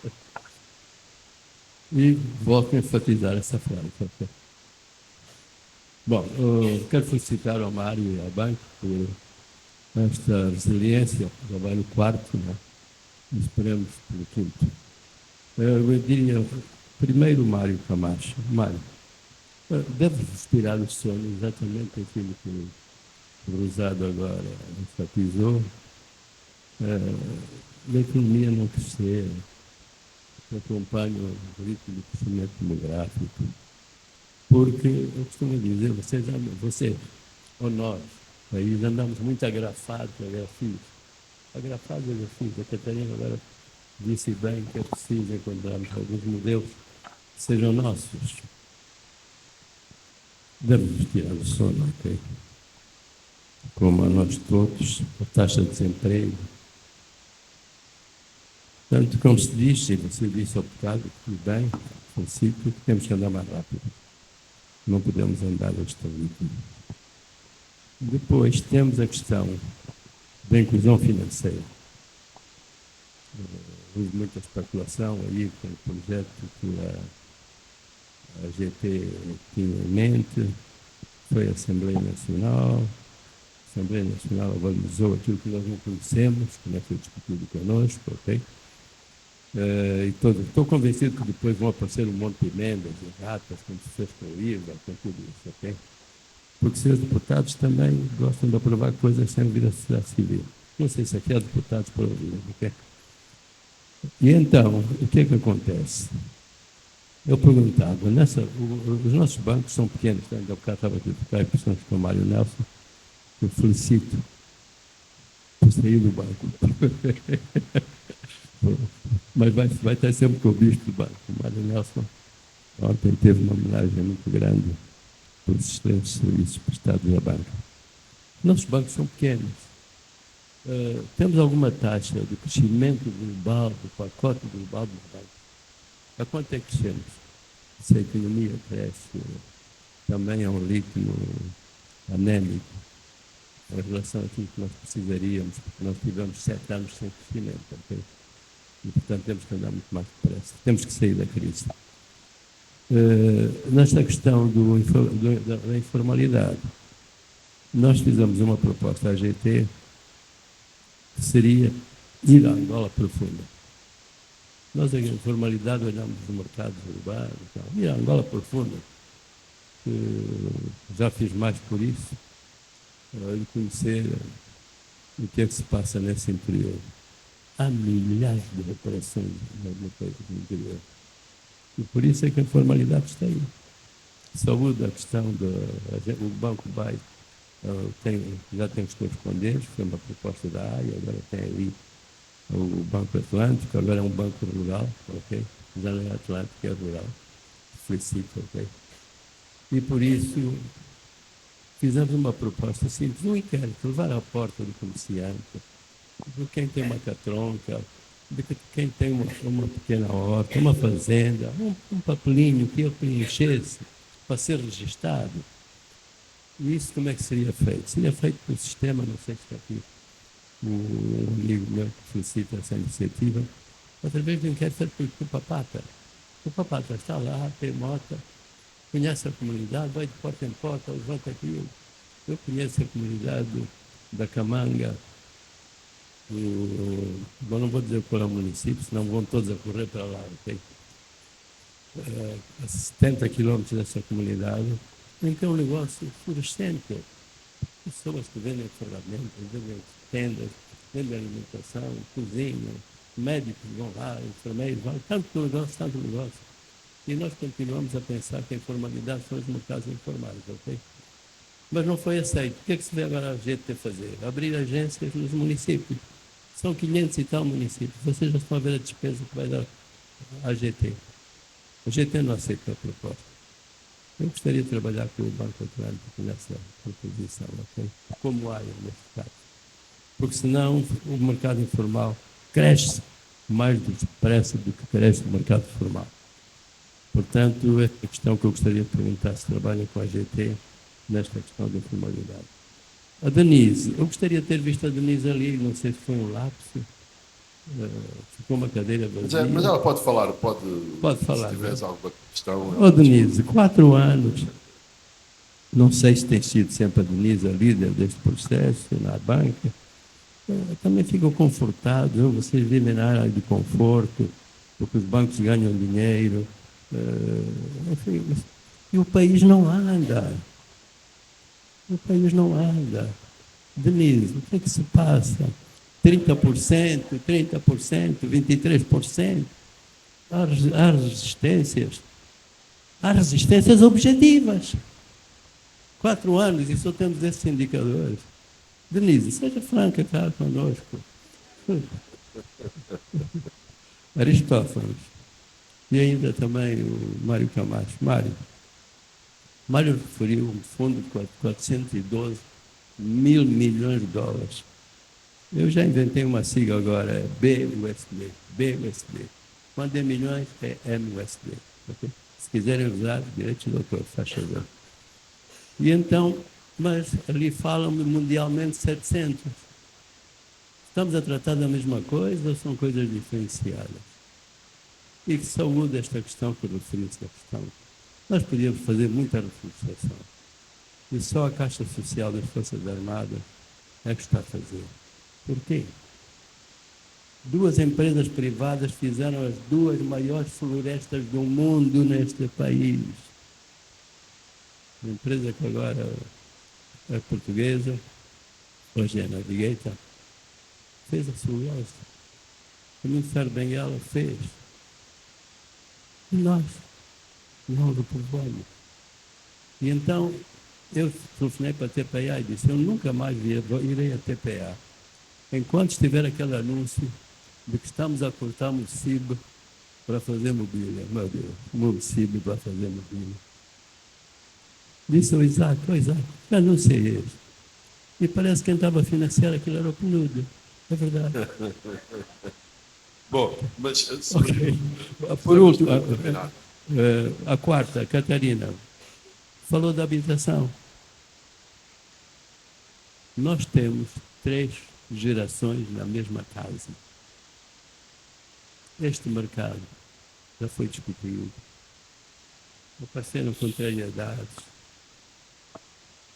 E volto a enfatizar essa frase. Okay? Bom, quero felicitar ao Mário e ao banco por esta resiliência. Já vai no quarto, né? Esperamos pelo quinto. Eu diria, primeiro, Mário Camacho. Mário, deve respirar o sono, exatamente aquilo que o Rosado agora enfatizou. A economia não crescer, acompanha o ritmo de crescimento demográfico, porque eu costumo dizer, você ou nós, aí andamos muito agrafados, agrafados, a Catarina agora disse bem que é preciso encontrarmos alguns modelos que sejam nossos. Devemos tirar o sono, ok? Como a nós todos, a taxa de desemprego. Tanto como se diz, e você disse ao bocado, tudo bem, princípio, que temos que andar mais rápido. Não podemos andar a este ritmo. Depois temos a questão da inclusão financeira. Houve muita especulação aí com o projeto que a GT tinha em mente, foi a Assembleia Nacional. A Assembleia Nacional avalizou aquilo que nós não conhecemos, que não foi discutido conosco, ok? Estou convencido que depois vão aparecer um monte de emendas e ratas, como se fez com o IVA, com tudo isso, ok? Porque seus deputados também gostam de aprovar coisas sem vir a sociedade civil. Não sei se aqui há deputados para ouvir, ok? E então, o que é que acontece? Eu perguntava, os nossos bancos são pequenos, ainda há bocado estava aqui a tocar impressões com o Mário Nelson, que eu felicito por sair do banco. Mas vai estar sempre com o bicho do banco. O Mário Nelson ontem teve uma homenagem muito grande pelos excelentes serviços prestados à banca. Nossos bancos são pequenos. Temos alguma taxa de crescimento global, do pacote global dos bancos. A quanto é que crescemos? Se a economia cresce também a um ritmo anémico em relação àquilo que nós precisaríamos, porque nós tivemos 7 anos sem crescimento, ok? E, portanto, temos que andar muito mais depressa. Temos que sair da crise. Nesta questão da informalidade, nós fizemos uma proposta à GT que seria ir à Angola profunda. Nós, em informalidade, olhamos os mercados urbanos, ir à Angola profunda, já fiz mais por isso, de conhecer o que é que se passa nesse interior. Há milhares de operações no interior. E por isso é que a informalidade está aí. Saúde, a questão o Banco vai, já tem os correspondentes, foi uma proposta da AIA, agora tem ali o Banco Atlântico, agora é um banco rural, ok? Já não é Atlântico, é rural. Felicito, ok? E por isso fizemos uma proposta simples, um inquérito, levar à porta do comerciante, de quem tem uma catronca, de quem tem uma pequena horta, uma fazenda, um papelinho que ele preenchesse para ser registado. E isso como é que seria feito? Seria feito pelo sistema, não sei se está aqui um amigo meu que felicita essa iniciativa, através de um inquérito feito pelo Papata. O Papata está lá, tem moto, conhece a comunidade, vai de porta em porta, levanta aquilo. Eu conheço a comunidade da Camanga, não vou dizer qual é o município, senão vão todos a correr para lá, ok? A 70 quilômetros dessa comunidade, em que é um negócio fluorescente. Pessoas que vendem ferramentas, vendem tendas, vendem alimentação, cozinham, médicos vão lá, enfermeiros vão, tanto negócio. E nós continuamos a pensar que a informalidade são os mercados informais, ok? Mas não foi aceito. O que é que se vê agora a GT fazer? Abrir agências nos municípios. São 500 e tal municípios. Vocês já estão a ver a despesa que vai dar à GT. A GT não aceita a proposta. Eu gostaria de trabalhar com o Banco Atlântico nessa proposição, ok? Como área, neste caso. Porque senão o mercado informal cresce mais depressa do que cresce o mercado formal. Portanto, esta questão que eu gostaria de perguntar se trabalham com a GT nesta questão da formalidade. A Denise, eu gostaria de ter visto a Denise ali, não sei se foi um lapso, ficou uma cadeira vazia. Mas ela pode falar, Pode falar, se tiveres alguma questão. Ô Denise, 4 anos, não sei se tem sido sempre a Denise a líder deste processo na banca, também ficam confortados, vocês vivem na área de conforto, porque os bancos ganham dinheiro, enfim, e o país não anda. O país não anda. Denise, o que é que se passa? 30%, 23%. Há resistências. Há resistências objetivas. 4 anos e só temos esses indicadores. Denise, seja franca cá conosco. Aristófanes. E ainda também o Mário Camacho. Mário referiu um fundo de 412 mil milhões de dólares. Eu já inventei uma sigla agora, é BUSD. Quando é milhões, é MUSD. Okay? Se quiserem usar, direitos de autor, faz favor. E então, mas ali falam-me mundialmente 700. Estamos a tratar da mesma coisa ou são coisas diferenciadas? E que saúde esta questão que referi-se à questão. Nós podíamos fazer muita reforçação. E só a Caixa Social das Forças Armadas é que está a fazer. Por quê? 2 empresas privadas fizeram as 2 maiores florestas do mundo neste país. Uma empresa que agora é portuguesa, hoje é Navigator, fez a floresta. O Ministério Benguela fez. E nós não reprovamos. E então, eu telefonei para a TPA e disse, eu nunca mais irei a TPA. Enquanto estiver aquele anúncio de que estamos a cortar município para fazer mobília. Meu Deus, município para fazer mobília. Disse o Isaac, que anúncio é esse? E parece que quem estava a financiar aquilo era o PNUD. É verdade. Bom, mas... Okay. Por último, a quarta, Catarina, falou da habitação. Nós temos 3 gerações na mesma casa. Este mercado já foi discutido. Apareceram contrariedades.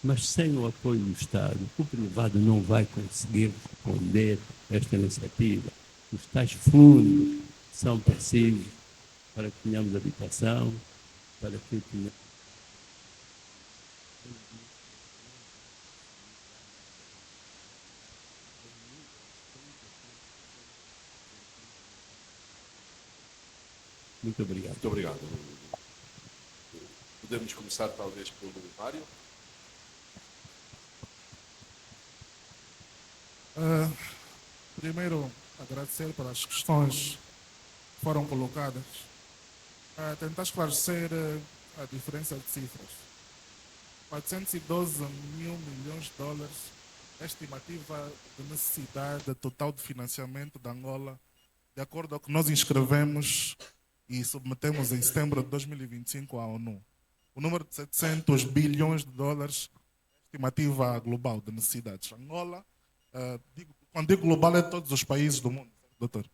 Mas sem o apoio do Estado, o privado não vai conseguir responder a esta iniciativa. Os tais fundos são precisos para que tenhamos habitação, para que tenhamos... Muito obrigado. Muito obrigado. Podemos começar talvez pelo Mário. Primeiro, agradecer pelas questões que foram colocadas. Tentar esclarecer a diferença de cifras. 412 mil milhões de dólares é a estimativa de necessidade total de financiamento da Angola, de acordo ao que nós inscrevemos e submetemos em setembro de 2025 à ONU. O número de 700 bilhões de dólares é a estimativa global de necessidades. Angola, quando digo global, é todos os países do mundo, doutor.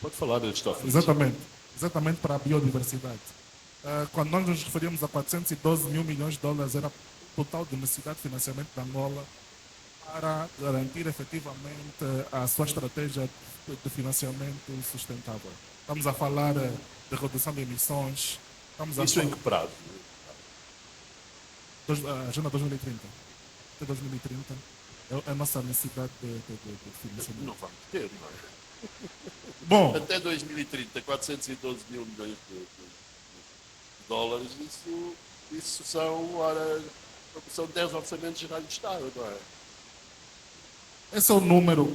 Pode falar, Aristófanes. Exatamente para a biodiversidade. Quando nós nos referimos a 412 mil milhões de dólares, era o total de necessidade de financiamento da Angola para garantir efetivamente a sua estratégia de financiamento sustentável. Estamos a falar de redução de emissões. Isso em que prazo? A Agenda 2030. Até 2030 é a nossa necessidade de financiamento. Não vamos ter, não é? Bom, até 2030, 412 mil milhões de dólares, isso são 10 orçamentos gerais do Estado, não é? esse é o número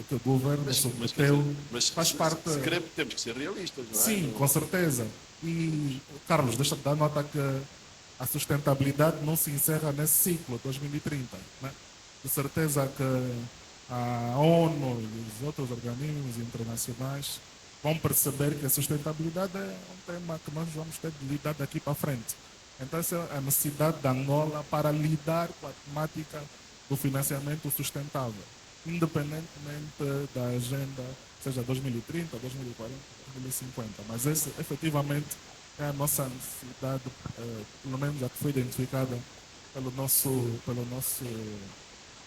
que o governo Quer submeteu, dizer, mas faz parte... se queremos, temos que ser realistas, não é? Sim, com certeza. E, Carlos, deixa-me dar nota que a sustentabilidade não se encerra nesse ciclo, 2030. Né? De certeza que a ONU e os outros organismos internacionais vão perceber que a sustentabilidade é um tema que nós vamos ter de lidar daqui para frente. Então, essa é a necessidade da Angola para lidar com a temática do financiamento sustentável, independentemente da agenda, seja 2030, 2040, 2050. Mas essa, efetivamente, é a nossa necessidade, pelo menos a que foi identificada pelo nosso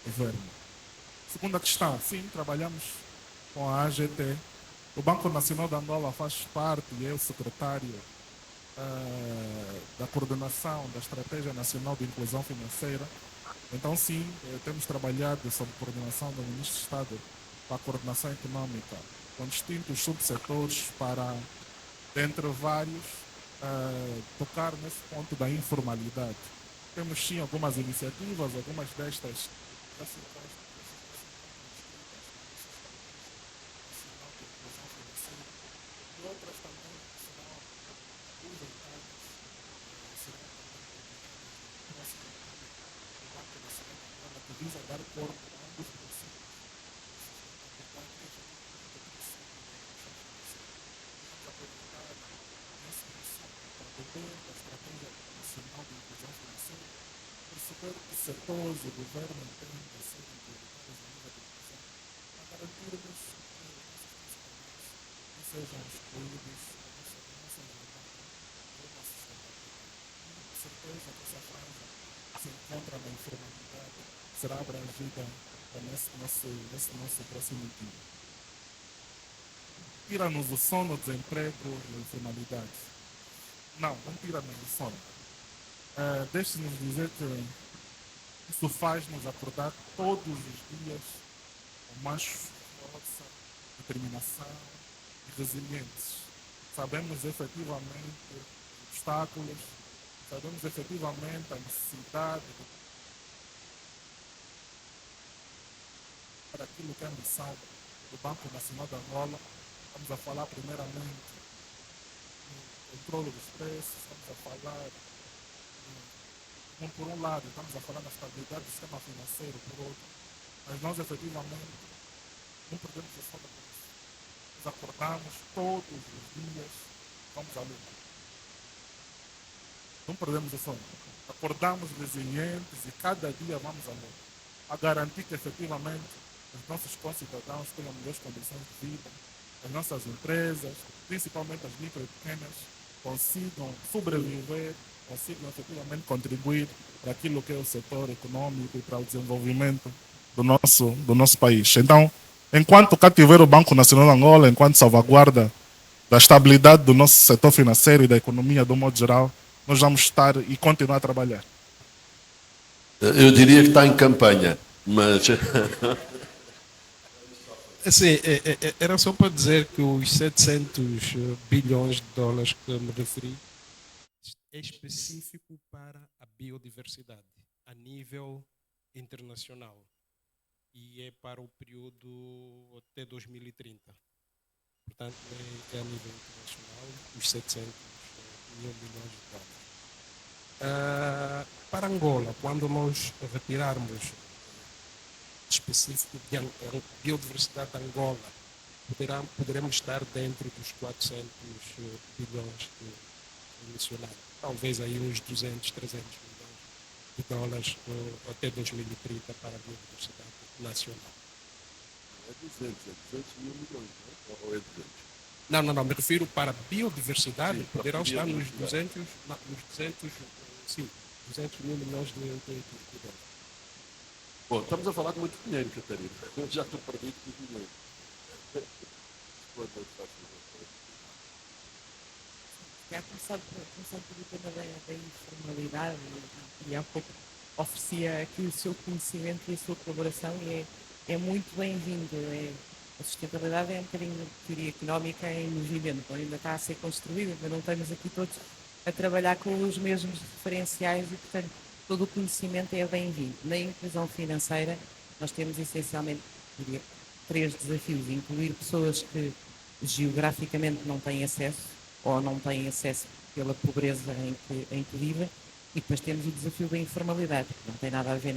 governo. Segunda questão, sim, trabalhamos com a AGT. O Banco Nacional de Angola faz parte, e é o secretário da coordenação da Estratégia Nacional de Inclusão Financeira. Então, sim, temos trabalhado sob coordenação do Ministro de Estado para a coordenação econômica com distintos subsetores para, dentre vários, tocar nesse ponto da informalidade. Temos, sim, algumas iniciativas, algumas destas já se encontram e outras também serão apresentadas, serão também publicadas no próximo do Banco Nacional da Angola, que visa dar corpo a um dos princípios da sustentabilidade, que é justamente o princípio da inclusão financeira. Vamos aproveitar esse princípio para deter a Estratégia Nacional de Inclusão Financeira, perceber que setores o governo entende serem prioritários a nível de inclusão, para garantirmos que os nossos funcionários não sejam excluídos da nossa jornada rumo à sustentabilidade. E de certeza que essa franja que se encontra na informalidade será abrangida nesse nosso próximo dia. Tira-nos o sono, o desemprego e a informalidade. Não tira-nos o sono. Deixe-nos dizer que isso faz-nos acordar todos os dias com mais força, determinação e resilientes. Sabemos efetivamente os obstáculos, sabemos efetivamente a necessidade para aquilo que é a missão do Banco Nacional de Angola. Estamos a falar primeiramente no controle dos preços, estamos a falar, por um lado, estamos a falar da estabilidade do sistema financeiro, por outro, mas nós efetivamente não perdemos a sono por isso. Nós acordamos todos os dias, vamos à luta. Não perdemos a sono. Acordamos resilientes e cada dia vamos à luta, a garantir que efetivamente os nossos concidadãos tenham melhores condições de vida, as nossas empresas, principalmente as micro e pequenas, consigam sobreviver, consigam efetivamente contribuir para aquilo que é o setor econômico e para o desenvolvimento do nosso país. Então, enquanto cá tiver o Banco Nacional de Angola, enquanto salvaguarda da estabilidade do nosso setor financeiro e da economia do modo geral, nós vamos estar e continuar a trabalhar. Eu diria que está em campanha, mas... Assim, era só para dizer que os 700 bilhões de dólares que me referi é específico para a biodiversidade a nível internacional e é para o período até 2030. Portanto, é a nível internacional os 700 mil milhões de dólares. Para Angola, quando nós retirarmos específico de biodiversidade de Angola, poderemos estar dentro dos 400 bilhões que mencionaram. Talvez aí uns 200, 300 milhões de dólares até 2030 para a biodiversidade nacional. É 200 mil milhões, não é? Ou é 200? Não, me refiro para a biodiversidade, sim, poderão estar nos 200 mil milhões de dólares. Bom, estamos a falar de muito dinheiro, Catarina. Eu já estou perdido com o dinheiro. Já começando pelo tema da informalidade e há pouco oferecia aqui o seu conhecimento e a sua colaboração e é muito bem-vindo. A sustentabilidade é um bocadinho de teoria económica em movimento, ainda está a ser construída, ainda não estamos aqui todos a trabalhar com os mesmos referenciais e, portanto, todo o conhecimento é bem-vindo. Na inclusão financeira, nós temos essencialmente, diria, 3 desafios: incluir pessoas que geograficamente não têm acesso ou não têm acesso pela pobreza em que vivem, e depois temos o desafio da informalidade, que não tem nada a ver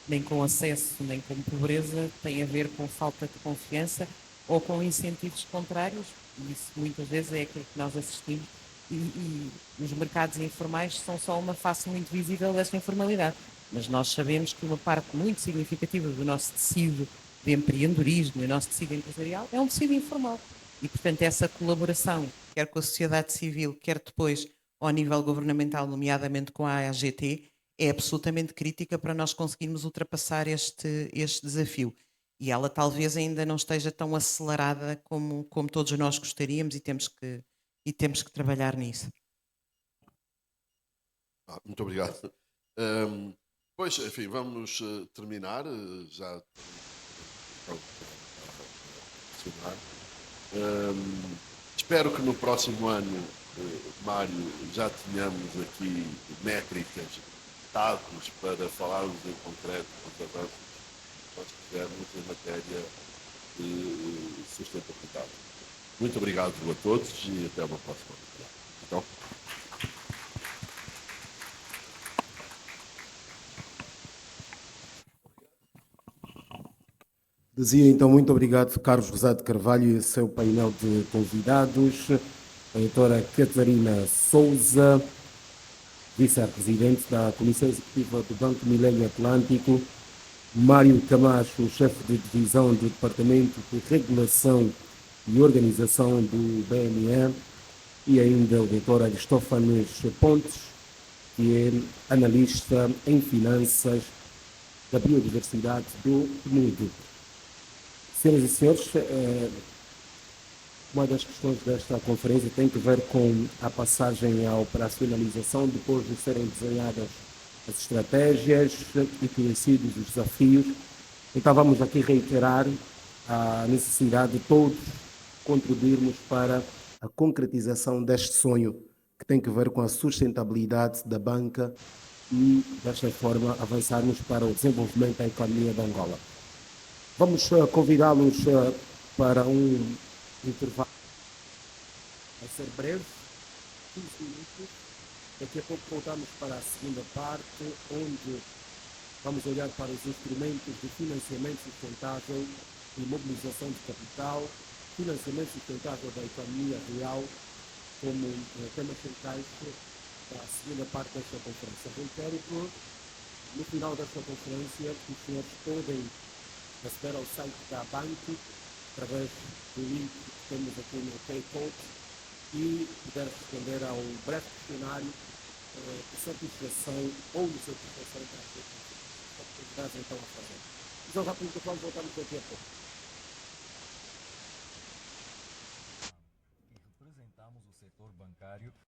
nem com acesso, nem com pobreza, tem a ver com falta de confiança ou com incentivos contrários, e isso muitas vezes é aquilo que nós assistimos, e os mercados informais são só uma face muito visível desta informalidade. Mas nós sabemos que uma parte muito significativa do nosso tecido de empreendedorismo e o nosso tecido empresarial é um tecido informal. E, portanto, essa colaboração, quer com a sociedade civil, quer depois ao nível governamental, nomeadamente com a AGT, é absolutamente crítica para nós conseguirmos ultrapassar este desafio. E ela talvez ainda não esteja tão acelerada como todos nós gostaríamos, e temos que trabalhar nisso. Muito obrigado. Pois, enfim, vamos terminar. Já funcionar. Espero que no próximo ano, Mário, já tenhamos aqui métricas, dados para falarmos em concreto dos avanços que nós tivermos em matéria de sustentabilidade. Muito obrigado a todos e até uma próxima oportunidade. Então. Dizia então muito obrigado, Carlos Rosado Carvalho, e seu painel de convidados, a doutora Catarina Souza, vice-presidente da Comissão Executiva do Banco Milênio Atlântico, Mário Camacho, chefe de divisão do Departamento de Regulação e Organização do BME, e ainda o doutor Aristófanes Pontes, que é analista em finanças da biodiversidade do PNUD. Senhoras e senhores, uma das questões desta conferência tem que ver com a passagem à operacionalização, depois de serem desenhadas as estratégias e conhecidos os desafios. Então vamos aqui reiterar a necessidade de todos contribuirmos para a concretização deste sonho, que tem que ver com a sustentabilidade da banca e, desta forma, avançarmos para o desenvolvimento da economia de Angola. Vamos convidá-los para um intervalo a ser breve, 15 minutos. Daqui a pouco voltamos para a segunda parte, onde vamos olhar para os instrumentos de financiamento sustentável e mobilização de capital, financiamento sustentável da economia real, como temas centrais da segunda parte desta conferência. Reitero que, no final desta conferência, os senhores podem aceder ao site da Banco, através do link que temos aqui no K-Code, e puder responder ao breve questionário de satisfação ou insatisfação para as atividades então a fazer. Então, rápido, voltamos daqui a pouco. Representamos o setor bancário